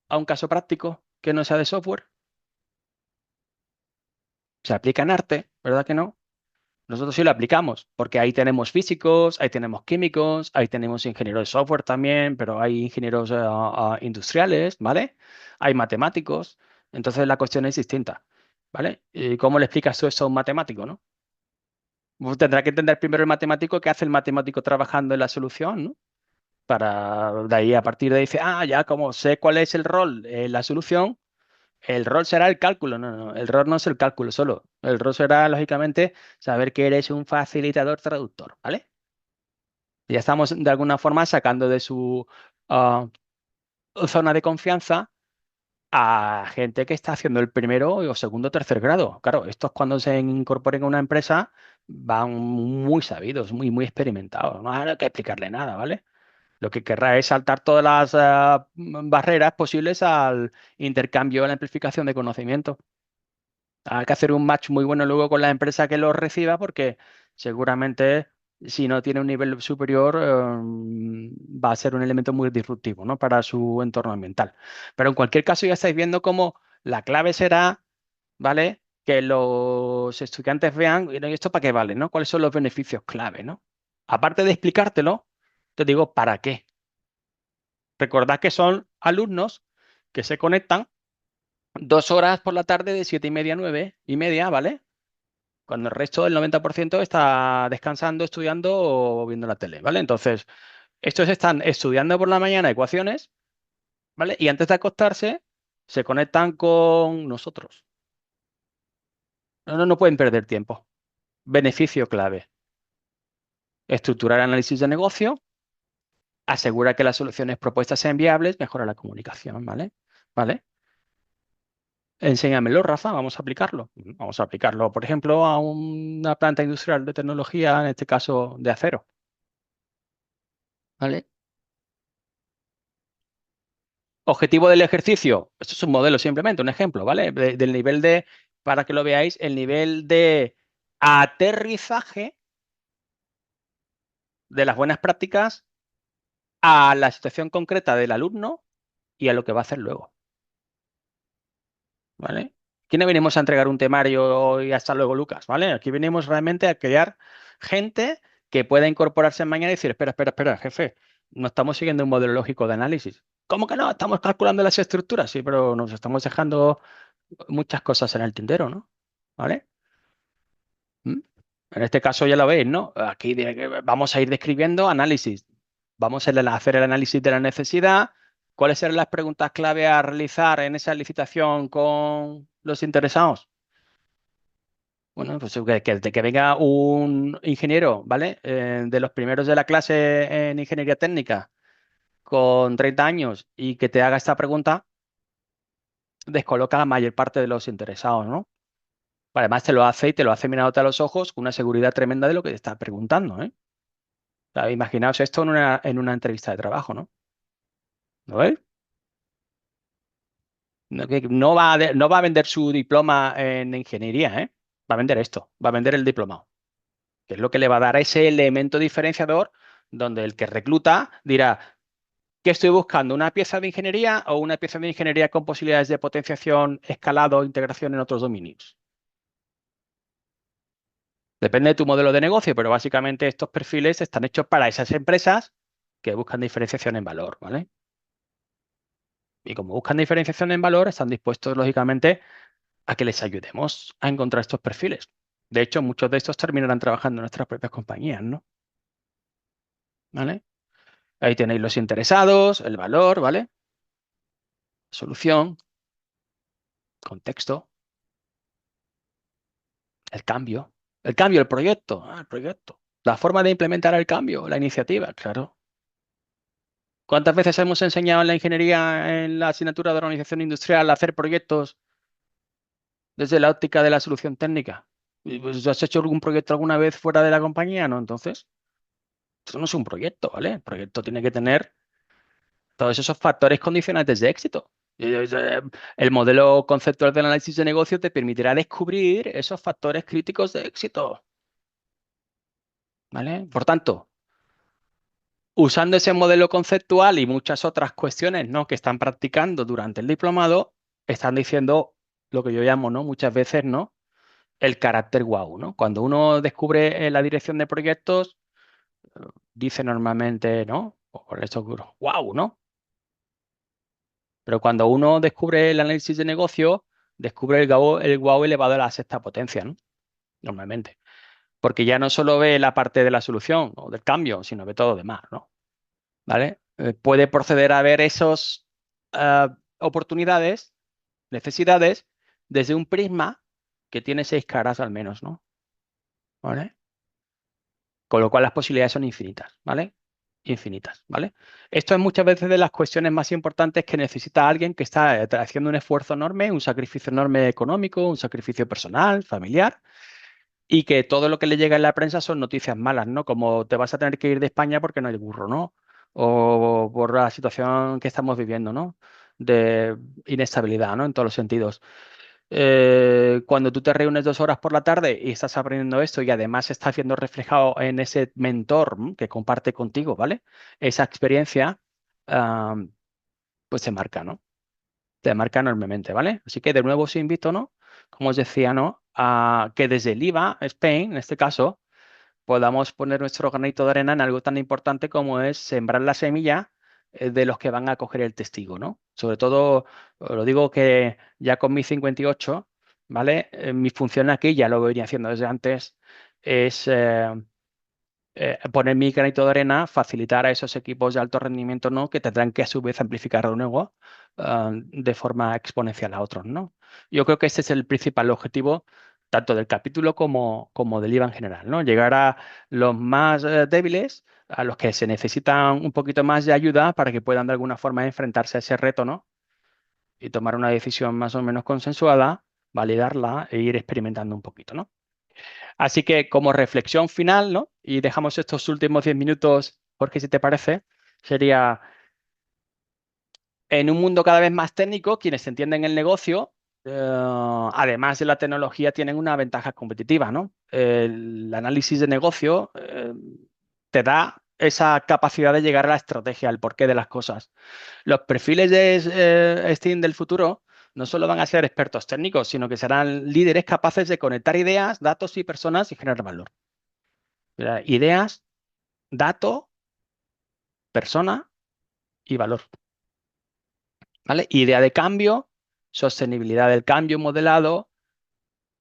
a un caso práctico que no sea de software. Se aplica en arte, ¿verdad que no? Nosotros sí lo aplicamos, porque ahí tenemos físicos, ahí tenemos químicos, ahí tenemos ingenieros de software también, pero hay ingenieros industriales, ¿vale? Hay matemáticos, entonces la cuestión es distinta, ¿vale? ¿Y cómo le explicas tú eso a un matemático, no? Pues tendrá que entender primero el matemático qué hace el matemático trabajando en la solución, ¿no? Para de ahí, a partir de ahí, dice, ya como sé cuál es el rol en la solución, el rol será el cálculo. No, no, el rol no es el cálculo solo. El rol será, lógicamente, saber que eres un facilitador traductor, ¿vale? Ya estamos de alguna forma sacando de su ah, zona de confianza a gente que está haciendo el primero o segundo o tercer grado. Claro, estos cuando se incorporen a una empresa van muy sabidos, muy experimentados. No hay que explicarle nada, ¿vale? Lo que querrá es saltar todas las barreras posibles al intercambio, a la amplificación de conocimiento. Hay que hacer un match muy bueno luego con la empresa que lo reciba porque seguramente si no tiene un nivel superior va a ser un elemento muy disruptivo, ¿no? Para su entorno ambiental. Pero en cualquier caso ya estáis viendo cómo la clave será, ¿vale? Que los estudiantes vean, "¿Y esto para qué vale, ¿no? ¿Cuáles son los beneficios clave, ¿no? Aparte de explicártelo, te digo para qué. Recordad que son alumnos que se conectan 2 horas por la tarde de 7:30 a 9:30, ¿vale? Cuando el resto del 90% está descansando, estudiando o viendo la tele, ¿vale? Entonces, estos están estudiando por la mañana ecuaciones, ¿vale? Y antes de acostarse, se conectan con nosotros. No pueden perder tiempo. Beneficio clave. Estructurar análisis de negocio, asegura que las soluciones propuestas sean viables, mejora la comunicación, ¿vale? ¿Vale? Enséñamelo, Rafa, vamos a aplicarlo. Vamos a aplicarlo, por ejemplo, a una planta industrial de tecnología, en este caso de acero, ¿vale? Objetivo del ejercicio. Esto es un modelo simplemente, un ejemplo, ¿vale? Del nivel de, para que lo veáis, el nivel de aterrizaje de las buenas prácticas a la situación concreta del alumno y a lo que va a hacer luego, ¿vale? Aquí no venimos a entregar un temario y hasta luego, Lucas, ¿vale? Aquí venimos realmente a crear gente que pueda incorporarse mañana y decir, espera, jefe, no estamos siguiendo un modelo lógico de análisis. ¿Cómo que no? Estamos calculando las estructuras, sí, pero nos estamos dejando muchas cosas en el tintero, ¿no? ¿Vale? ¿Mm? En este caso ya lo veis, ¿no? Aquí vamos a ir describiendo análisis. Vamos a hacer el análisis de la necesidad. ¿Cuáles serán las preguntas clave a realizar en esa licitación con los interesados? Bueno, pues que venga un ingeniero, ¿vale? De los primeros de la clase en ingeniería técnica con 30 años y que te haga esta pregunta, descoloca a la mayor parte de los interesados, ¿no? Además, te lo hace y te lo hace mirándote a los ojos con una seguridad tremenda de lo que te está preguntando, ¿eh? O sea, imaginaos esto en una entrevista de trabajo, ¿no? ¿Lo veis? No, no va a vender su diploma en ingeniería, ¿eh? Va a vender esto, va a vender el diplomado, que es lo que le va a dar ese elemento diferenciador donde el que recluta dirá, ¿qué estoy buscando? ¿Una pieza de ingeniería o una pieza de ingeniería con posibilidades de potenciación, escalado, integración en otros dominios? Depende de tu modelo de negocio, pero básicamente estos perfiles están hechos para esas empresas que buscan diferenciación en valor, ¿vale? Y como buscan diferenciación en valor, están dispuestos, lógicamente, a que les ayudemos a encontrar estos perfiles. De hecho, muchos de estos terminarán trabajando en nuestras propias compañías, ¿no? ¿Vale? Ahí tenéis los interesados, el valor, ¿vale? Solución, contexto, el cambio. El cambio, el proyecto. El proyecto. La forma de implementar el cambio, la iniciativa, claro. ¿Cuántas veces hemos enseñado en la ingeniería, en la asignatura de organización industrial, a hacer proyectos desde la óptica de la solución técnica? Y, pues, ¿has hecho algún proyecto alguna vez fuera de la compañía? No, entonces, esto no es un proyecto, ¿vale? El proyecto tiene que tener todos esos factores condicionantes de éxito. El modelo conceptual de análisis de negocio te permitirá descubrir esos factores críticos de éxito, ¿vale? Por tanto, usando ese modelo conceptual y muchas otras cuestiones, ¿no?, que están practicando durante el diplomado, están diciendo lo que yo llamo, ¿no?, muchas veces, ¿no?, el carácter wow, ¿no? Cuando uno descubre la dirección de proyectos, dice normalmente, ¿no?, o con estos wow, ¿no? Pero cuando uno descubre el análisis de negocio, descubre el wow elevado a la sexta potencia, ¿no? Normalmente. Porque ya no solo ve la parte de la solución o del cambio, sino ve todo lo demás, ¿no? ¿Vale? Puede proceder a ver esas oportunidades necesidades desde un prisma que tiene 6 caras al menos, ¿no? ¿Vale? Con lo cual las posibilidades son infinitas, ¿vale? Infinitas, ¿vale? Esto es muchas veces de las cuestiones más importantes que necesita alguien que está haciendo un esfuerzo enorme, un sacrificio enorme económico, un sacrificio personal, familiar, y que todo lo que le llega en la prensa son noticias malas, ¿no? Como te vas a tener que ir de España porque no hay burro, ¿no? O por la situación que estamos viviendo, ¿no? De inestabilidad, ¿no? En todos los sentidos. Cuando tú te reúnes 2 horas por la tarde y estás aprendiendo esto y además estás viendo reflejado en ese mentor que comparte contigo, ¿vale? Esa experiencia, ah, pues te marca, ¿no? Te marca enormemente, ¿vale? Así que de nuevo os invito, ¿no? Como os decía, ¿no? A que desde el IVA, Spain, en este caso, podamos poner nuestro granito de arena en algo tan importante como es sembrar la semilla de los que van a coger el testigo, ¿no? Sobre todo, lo digo que ya con mi 58, ¿vale? Mi función aquí, ya lo venía haciendo desde antes, es poner mi granito de arena, facilitar a esos equipos de alto rendimiento, ¿no? Que tendrán que a su vez amplificar de nuevo de forma exponencial a otros, ¿no? Yo creo que ese es el principal objetivo tanto del capítulo como del IVA en general, ¿no? Llegar a los más débiles, a los que se necesitan un poquito más de ayuda para que puedan de alguna forma enfrentarse a ese reto, ¿no? Y tomar una decisión más o menos consensuada, validarla e ir experimentando un poquito, ¿no? Así que como reflexión final, ¿no? Y dejamos estos últimos 10 minutos, porque si te parece, sería en un mundo cada vez más técnico, quienes entienden el negocio, además de la tecnología, tienen una ventaja competitiva, ¿no? El análisis de negocio te da esa capacidad de llegar a la estrategia, al porqué de las cosas. Los perfiles de Steam del futuro no solo van a ser expertos técnicos, sino que serán líderes capaces de conectar ideas, datos y personas y generar valor. Ideas, dato, persona y valor. ¿Vale? Idea de cambio, sostenibilidad del cambio modelado,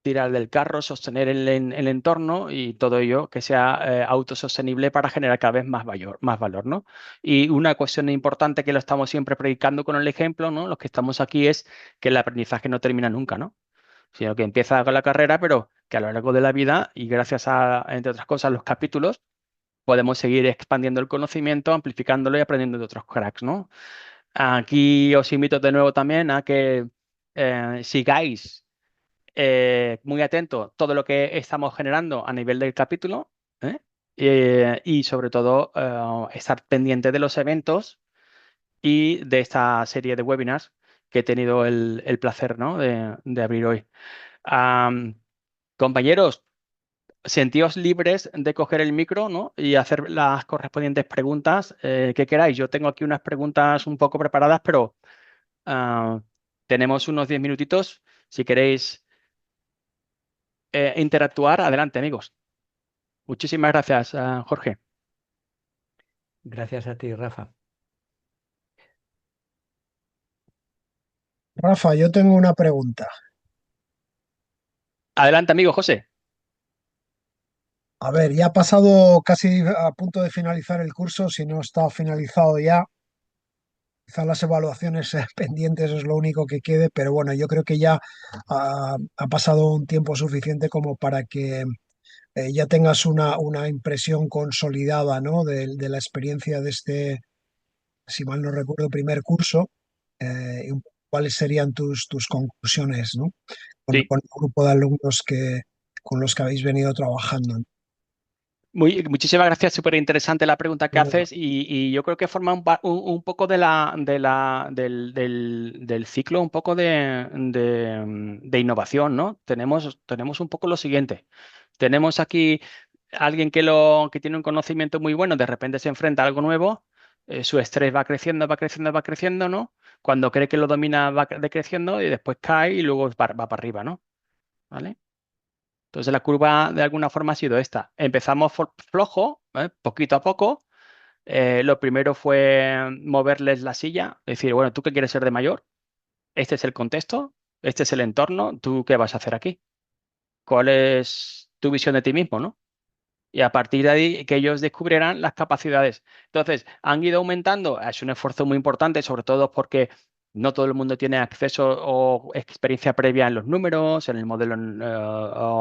tirar del carro, sostener el entorno y todo ello que sea autosostenible para generar cada vez más valor, ¿no? Y una cuestión importante que lo estamos siempre predicando con el ejemplo, ¿no? Los que estamos aquí es que el aprendizaje no termina nunca, ¿no? Sino que empieza con la carrera, pero que a lo largo de la vida y gracias a, entre otras cosas, los capítulos, podemos seguir expandiendo el conocimiento, amplificándolo y aprendiendo de otros cracks, ¿no? Aquí os invito de nuevo también a que sigáis muy atentos todo lo que estamos generando a nivel del capítulo, ¿eh? Y sobre todo estar pendiente de los eventos y de esta serie de webinars que he tenido el placer, ¿no? de abrir hoy. Am, Compañeros, sentíos libres de coger el micro, ¿no? Y hacer las correspondientes preguntas que queráis. Yo tengo aquí unas preguntas un poco preparadas, pero ah, tenemos unos 10 minutitos. Si queréis interactuar, adelante, amigos. Muchísimas gracias, Jorge. Gracias a ti, Rafa. Rafa, yo tengo una pregunta. Adelante, amigo José. A ver, ya ha pasado casi a punto de finalizar el curso, si no está finalizado ya. Quizás las evaluaciones pendientes es lo único que quede, pero bueno, yo creo que ya ha pasado un tiempo suficiente como para que ya tengas una impresión consolidada, ¿no? De la experiencia de este, si mal no recuerdo, primer curso. Y cuáles serían tus conclusiones, ¿no? Sí, Con el grupo de alumnos con los que habéis venido trabajando. muchísimas gracias, súper interesante la pregunta que ¿No? haces y yo creo que forma un poco del ciclo, un poco de innovación, ¿no? Tenemos un poco lo siguiente. Tenemos aquí alguien que tiene un conocimiento muy bueno, de repente se enfrenta a algo nuevo, su estrés va creciendo, va creciendo, va creciendo, ¿no? Cuando cree que lo domina va decreciendo y después cae y luego va para arriba, ¿no? ¿Vale? Entonces la curva de alguna forma ha sido esta. Empezamos flojo, poquito a poco. Lo primero fue moverles la silla, decir, bueno, ¿tú qué quieres ser de mayor? Este es el contexto, este es el entorno, ¿tú qué vas a hacer aquí? ¿Cuál es tu visión de ti mismo, no? Y a partir de ahí que ellos descubrieran las capacidades. Entonces, han ido aumentando, es un esfuerzo muy importante, sobre todo porque No todo el mundo tiene acceso o experiencia previa en los números, en el modelo,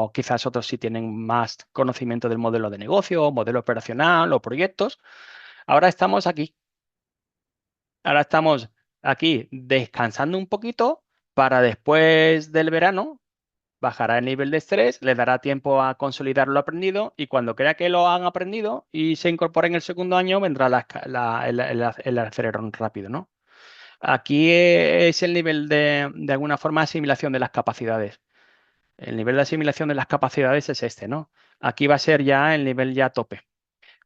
o quizás otros sí tienen más conocimiento del modelo de negocio, o modelo operacional o proyectos. Ahora estamos aquí. Ahora estamos aquí descansando un poquito para después del verano bajará el nivel de estrés, les dará tiempo a consolidar lo aprendido y cuando crea que lo han aprendido y se incorpora en el segundo año, vendrá el acelerón rápido, ¿no? Aquí es el nivel de alguna forma, asimilación de las capacidades. El nivel de asimilación de las capacidades es este, ¿no? Aquí va a ser ya el nivel ya tope.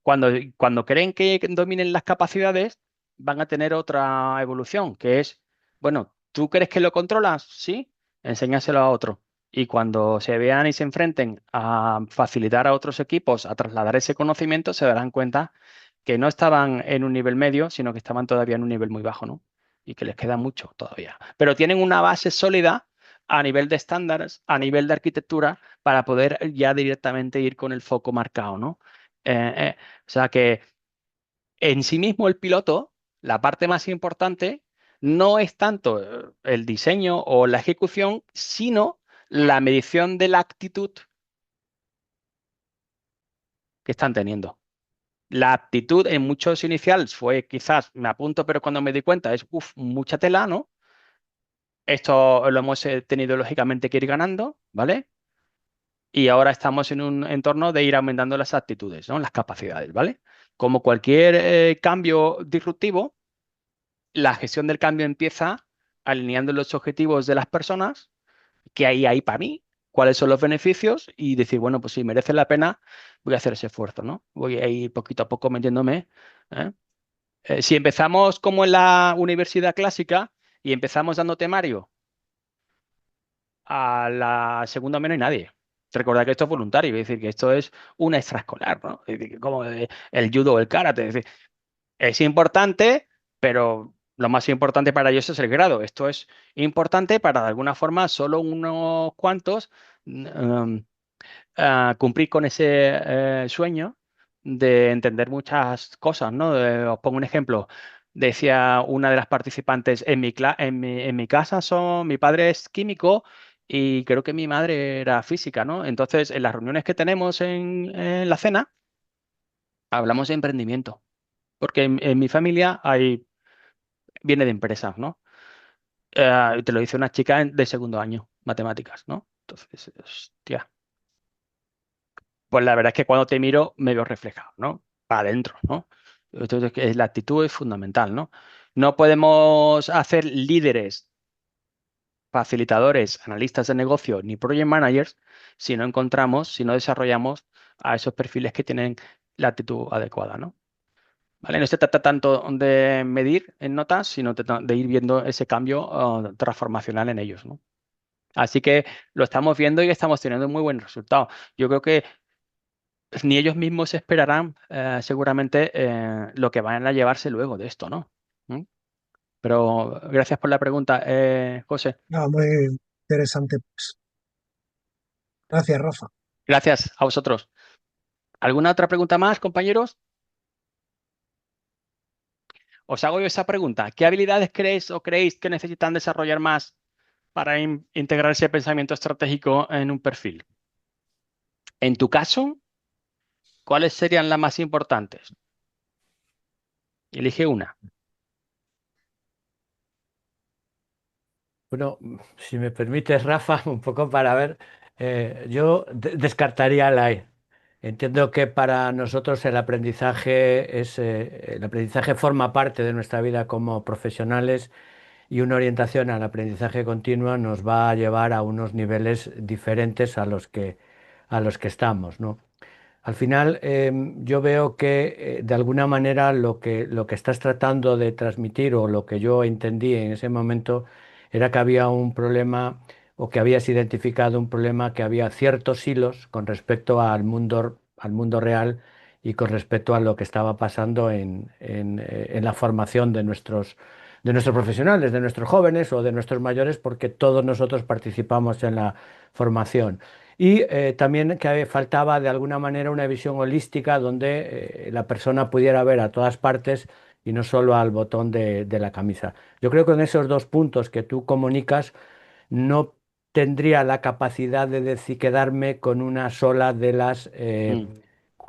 Cuando creen que dominen las capacidades, van a tener otra evolución, que es, bueno, ¿tú crees que lo controlas? Sí, enséñaselo a otro. Y cuando se vean y se enfrenten a facilitar a otros equipos a trasladar ese conocimiento, se darán cuenta que no estaban en un nivel medio, sino que estaban todavía en un nivel muy bajo, ¿no? Y que les queda mucho todavía. Pero tienen una base sólida a nivel de estándares, a nivel de arquitectura, para poder ya directamente ir con el foco marcado, ¿no? O sea que en sí mismo el piloto, la parte más importante, no es tanto el diseño o la ejecución, sino la medición de la actitud que están teniendo. La aptitud en muchos iniciales fue quizás me apunto, pero cuando me di cuenta es mucha tela, ¿no? Esto lo hemos tenido lógicamente que ir ganando, ¿vale? Y ahora estamos en un entorno de ir aumentando las actitudes, ¿no? Las capacidades, ¿vale? Como cualquier cambio disruptivo, la gestión del cambio empieza alineando los objetivos de las personas, que hay ahí para mí, cuáles son los beneficios y decir, bueno, pues si merece la pena, voy a hacer ese esfuerzo, ¿no? Voy a ir poquito a poco metiéndome. ¿Eh? Si empezamos como en la universidad clásica y empezamos dando temario, a la segunda menos hay nadie. Recordad que esto es voluntario, es decir, que esto es una extraescolar, ¿no? Es decir, como el judo o el karate, es decir, es importante, pero lo más importante para ellos es el grado. Esto es importante para, de alguna forma, solo unos cuantos cumplir con ese sueño de entender muchas cosas, ¿no? Os pongo un ejemplo. Decía una de las participantes, en mi casa mi padre es químico y creo que mi madre era física, ¿no? Entonces, en las reuniones que tenemos en la cena, hablamos de emprendimiento, porque en mi familia viene de empresas, ¿no? Te lo dice una chica de segundo año, matemáticas, ¿no? Entonces, hostia, pues la verdad es que cuando te miro me veo reflejado, ¿no? Para adentro, ¿no? Entonces, la actitud es fundamental, ¿no? No podemos hacer líderes, facilitadores, analistas de negocio ni project managers si no encontramos, si no desarrollamos a esos perfiles que tienen la actitud adecuada, ¿no? ¿Vale? No se trata tanto de medir en notas, sino de ir viendo ese cambio transformacional en ellos, ¿no? Así que lo estamos viendo y estamos teniendo muy buen resultado. Yo creo que ni ellos mismos esperarán seguramente lo que van a llevarse luego de esto, ¿no? ¿Mm? Pero gracias por la pregunta, José. No, muy interesante, pues. Gracias, Rafa. Gracias a vosotros. ¿Alguna otra pregunta más, compañeros? Os hago yo esa pregunta. ¿Qué habilidades creéis que necesitan desarrollar más para integrar ese pensamiento estratégico en un perfil? En tu caso, ¿cuáles serían las más importantes? Elige una. Bueno, si me permites, Rafa, un poco para ver, yo descartaría la E. Entiendo que para nosotros el aprendizaje forma parte de nuestra vida como profesionales y una orientación al aprendizaje continuo nos va a llevar a unos niveles diferentes a los que estamos, ¿no? Al final, yo veo que de alguna manera lo que estás tratando de transmitir o lo que yo entendí en ese momento era que había un problema o que habías identificado un problema, que había ciertos hilos con respecto al mundo real y con respecto a lo que estaba pasando en la formación de nuestros profesionales, de nuestros jóvenes o de nuestros mayores, porque todos nosotros participamos en la formación. Y también que faltaba de alguna manera una visión holística donde la persona pudiera ver a todas partes y no solo al botón de la camisa. Yo creo que con esos dos puntos que tú comunicas, no tendría la capacidad de quedarme con una sola de las Mm.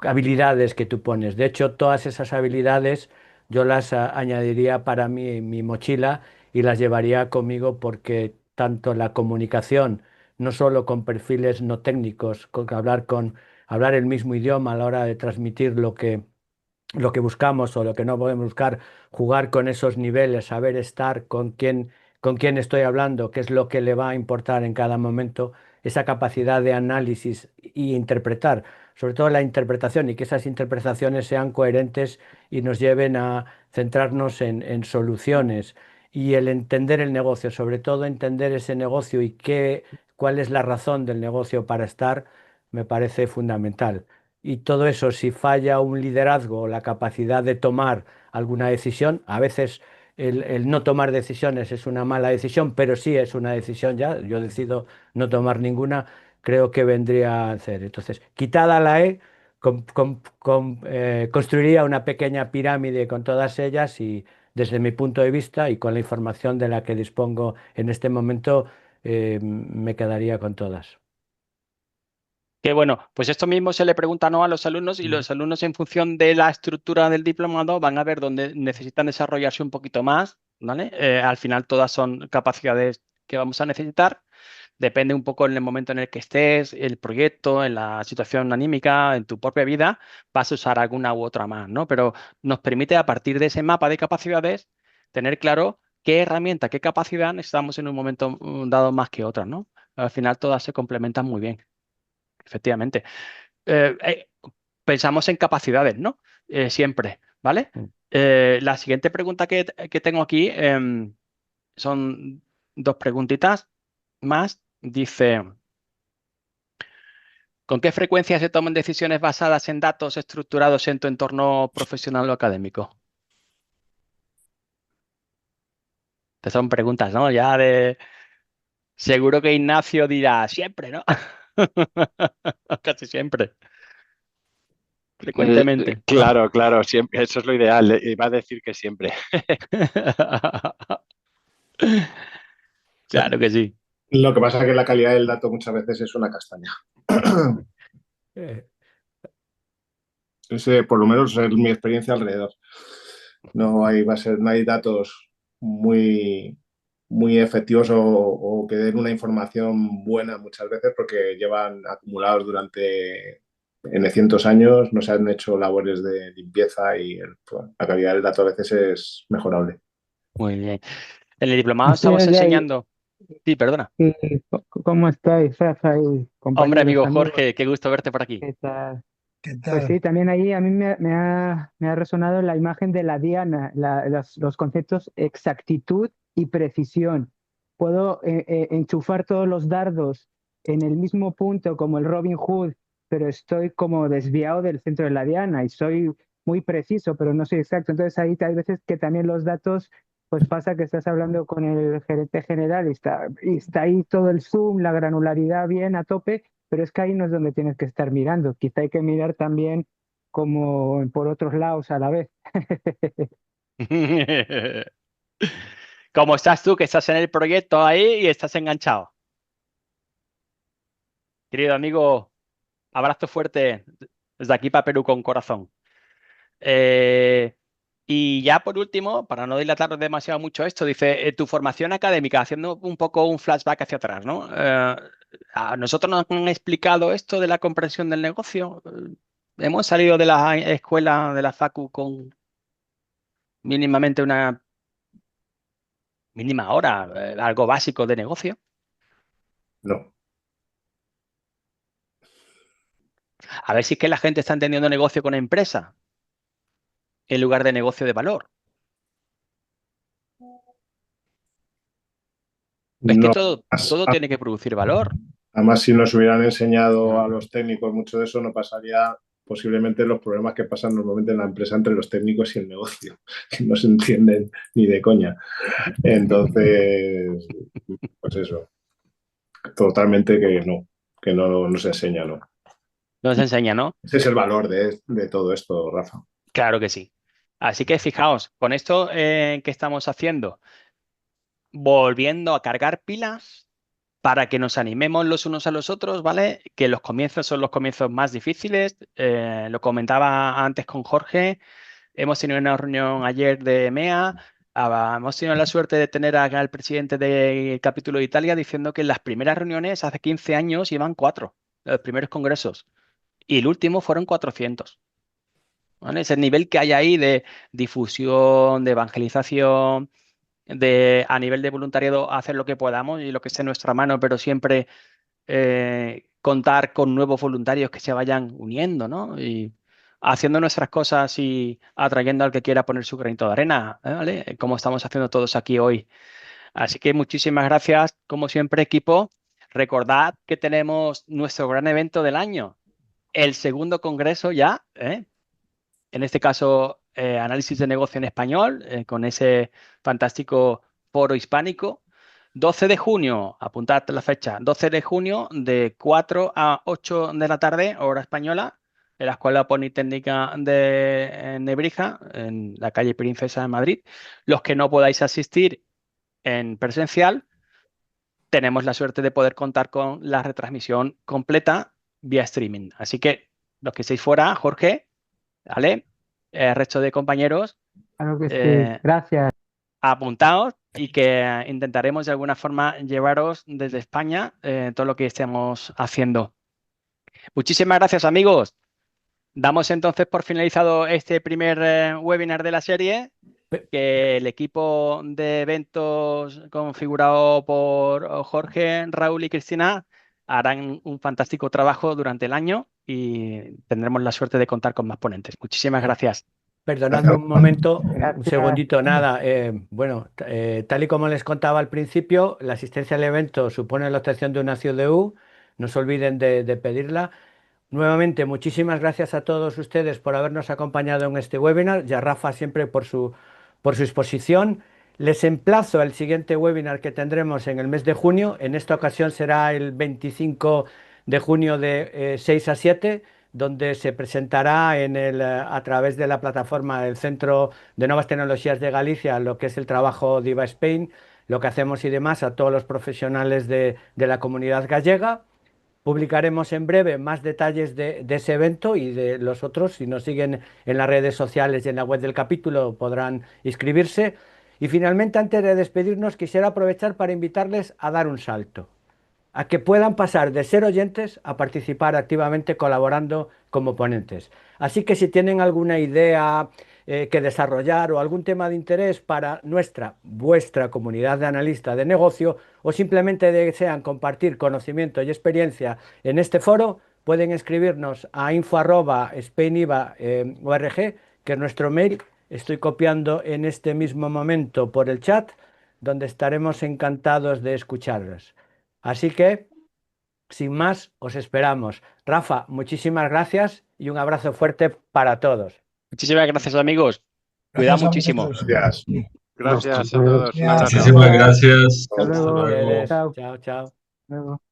habilidades que tú pones. De hecho, todas esas habilidades yo las añadiría para mi mochila y las llevaría conmigo, porque tanto la comunicación, no solo con perfiles no técnicos, hablar el mismo idioma a la hora de transmitir lo que buscamos o lo que no podemos buscar, jugar con esos niveles, saber estar con quién estoy hablando, qué es lo que le va a importar en cada momento, esa capacidad de análisis y interpretar, sobre todo la interpretación, y que esas interpretaciones sean coherentes y nos lleven a centrarnos en soluciones, y el entender el negocio, sobre todo entender ese negocio y cuál es la razón del negocio para estar, me parece fundamental. Y todo eso, si falla un liderazgo o la capacidad de tomar alguna decisión, a veces el no tomar decisiones es una mala decisión, pero sí es una decisión ya, yo decido no tomar ninguna, creo que vendría a ser. Entonces, quitada la E, construiría una pequeña pirámide con todas ellas, y desde mi punto de vista y con la información de la que dispongo en este momento, me quedaría con todas. Que bueno, pues esto mismo se le pregunta, ¿no?, a los alumnos, y los alumnos, en función de la estructura del diplomado, van a ver dónde necesitan desarrollarse un poquito más, ¿vale? Al final todas son capacidades que vamos a necesitar. Depende un poco en el momento en el que estés, el proyecto, en la situación anímica, en tu propia vida, vas a usar alguna u otra más, ¿no? Pero nos permite, a partir de ese mapa de capacidades, tener claro qué herramienta, qué capacidad necesitamos en un momento dado más que otras, ¿no? Al final todas se complementan muy bien, efectivamente. Eh, eh, Pensamos en capacidades, ¿no? Siempre, ¿vale? Mm. La siguiente pregunta que tengo aquí, son dos preguntitas más. Dice, ¿con qué frecuencia se toman decisiones basadas en datos estructurados en tu entorno profesional o académico? Estas son preguntas, ¿no? Ya de... Seguro que Ignacio dirá siempre, ¿no? Casi siempre, frecuentemente. Claro, claro, siempre, eso es lo ideal. Iba a decir que siempre. Claro que sí. Lo que pasa es que la calidad del dato muchas veces es una castaña. Eh, Ese, por lo menos es mi experiencia alrededor. No hay datos muy, muy efectivos o que den una información buena muchas veces, porque llevan acumulados durante N cientos años, no se han hecho labores de limpieza y pues, la calidad del dato a veces es mejorable. Muy bien. En el diplomado Sí, estamos oye, enseñando... Sí, perdona. ¿cómo estáis, Rafa y Hombre, compañeros, amigo amigos? Jorge, qué gusto verte por aquí. ¿Qué tal? ¿Qué Pues tal? sí, también ahí a mí me ha resonado la imagen de la diana, los conceptos exactitud y precisión. Puedo enchufar todos los dardos en el mismo punto como el Robin Hood, pero estoy como desviado del centro de la diana y soy muy preciso, pero no soy exacto. Entonces ahí hay veces que también los datos, pues pasa que estás hablando con el gerente general y está ahí todo el zoom, la granularidad bien a tope, pero es que ahí no es donde tienes que estar mirando. Quizá hay que mirar también como por otros lados a la vez. ¿Cómo estás tú, que estás en el proyecto ahí y estás enganchado? Querido amigo, abrazo fuerte desde aquí para Perú con corazón. Eh, y ya por último, para no dilatar demasiado mucho esto, dice, tu formación académica, haciendo un poco un flashback hacia atrás, ¿no? A nosotros nos han explicado esto de la comprensión del negocio. Hemos salido de la escuela, de la facu, con mínimamente una mínima hora, algo básico de negocio. No. A ver si es que la gente está entendiendo negocio con empresa en lugar de negocio de valor. Es que No. todo tiene que producir valor. Además, si nos hubieran enseñado a los técnicos mucho de eso, no pasaría posiblemente los problemas que pasan normalmente en la empresa entre los técnicos y el negocio, que no se entienden ni de coña. Entonces, pues eso, totalmente que no se enseña, ¿no? Nos enseña, ¿no? Ese es el valor de todo esto, Rafa. Claro que sí. Así que fijaos, con esto que estamos haciendo, volviendo a cargar pilas para que nos animemos los unos a los otros, ¿vale? Que los comienzos son los comienzos más difíciles. Lo comentaba antes con Jorge. Hemos tenido una reunión ayer de MEA. Hemos tenido la suerte de tener acá al presidente del capítulo de Italia diciendo que en las primeras reuniones hace 15 años iban 4, los primeros congresos, y el último fueron 400. ¿Vale? Ese nivel que hay ahí de difusión, de evangelización, de a nivel de voluntariado hacer lo que podamos y lo que esté en nuestra mano, pero siempre contar con nuevos voluntarios que se vayan uniendo, ¿no? Y haciendo nuestras cosas y atrayendo al que quiera poner su granito de arena, ¿vale? Como estamos haciendo todos aquí hoy. Así que muchísimas gracias, como siempre, equipo. Recordad que tenemos nuestro gran evento del año, el segundo congreso ya, ¿eh? En este caso, análisis de negocio en español, con ese fantástico foro hispánico. 12 de junio, apuntad la fecha, 12 de junio de 4 a 8 de la tarde, hora española, en la Escuela Politécnica de Nebrija, en la calle Princesa de Madrid. Los que no podáis asistir en presencial, tenemos la suerte de poder contar con la retransmisión completa vía streaming. Así que los que estéis fuera, Jorge, ¿vale? Resto de compañeros, Claro que sí. Gracias. apuntaos y que intentaremos de alguna forma llevaros desde España todo lo que estemos haciendo. Muchísimas gracias, amigos. Damos entonces por finalizado este primer webinar de la serie, que el equipo de eventos configurado por Jorge, Raúl y Cristina harán un fantástico trabajo durante el año y tendremos la suerte de contar con más ponentes. Muchísimas gracias. Perdonadme un momento, un Gracias. segundito, nada. Bueno, tal y como les contaba al principio, la asistencia al evento supone la obtención de una CUDU. No se olviden de pedirla. Nuevamente, muchísimas gracias a todos ustedes por habernos acompañado en este webinar y a Rafa siempre por su exposición. Les emplazo al siguiente webinar que tendremos en el mes de junio. En esta ocasión será el 25 de junio de 6 a 7, donde se presentará a través de la plataforma del Centro de Nuevas Tecnologías de Galicia lo que es el trabajo de IVA Spain, lo que hacemos y demás a todos los profesionales de la comunidad gallega. Publicaremos en breve más detalles de ese evento y de los otros. Si nos siguen en las redes sociales y en la web del capítulo podrán inscribirse. Y finalmente, antes de despedirnos, quisiera aprovechar para invitarles a dar un salto, a que puedan pasar de ser oyentes a participar activamente colaborando como ponentes. Así que si tienen alguna idea que desarrollar o algún tema de interés para vuestra comunidad de analistas de negocio, o simplemente desean compartir conocimiento y experiencia en este foro, pueden escribirnos a info@spainiva.org, que es nuestro mail. Estoy copiando en este mismo momento por el chat, donde estaremos encantados de escucharlos. Así que, sin más, os esperamos. Rafa, muchísimas gracias y un abrazo fuerte para todos. Muchísimas gracias, amigos. Cuidado muchísimo. Gracias. Gracias a todos. Un abrazo. Gracias. Muchísimas gracias. Hasta luego. Ustedes. Chao. Chao, chao. Luego.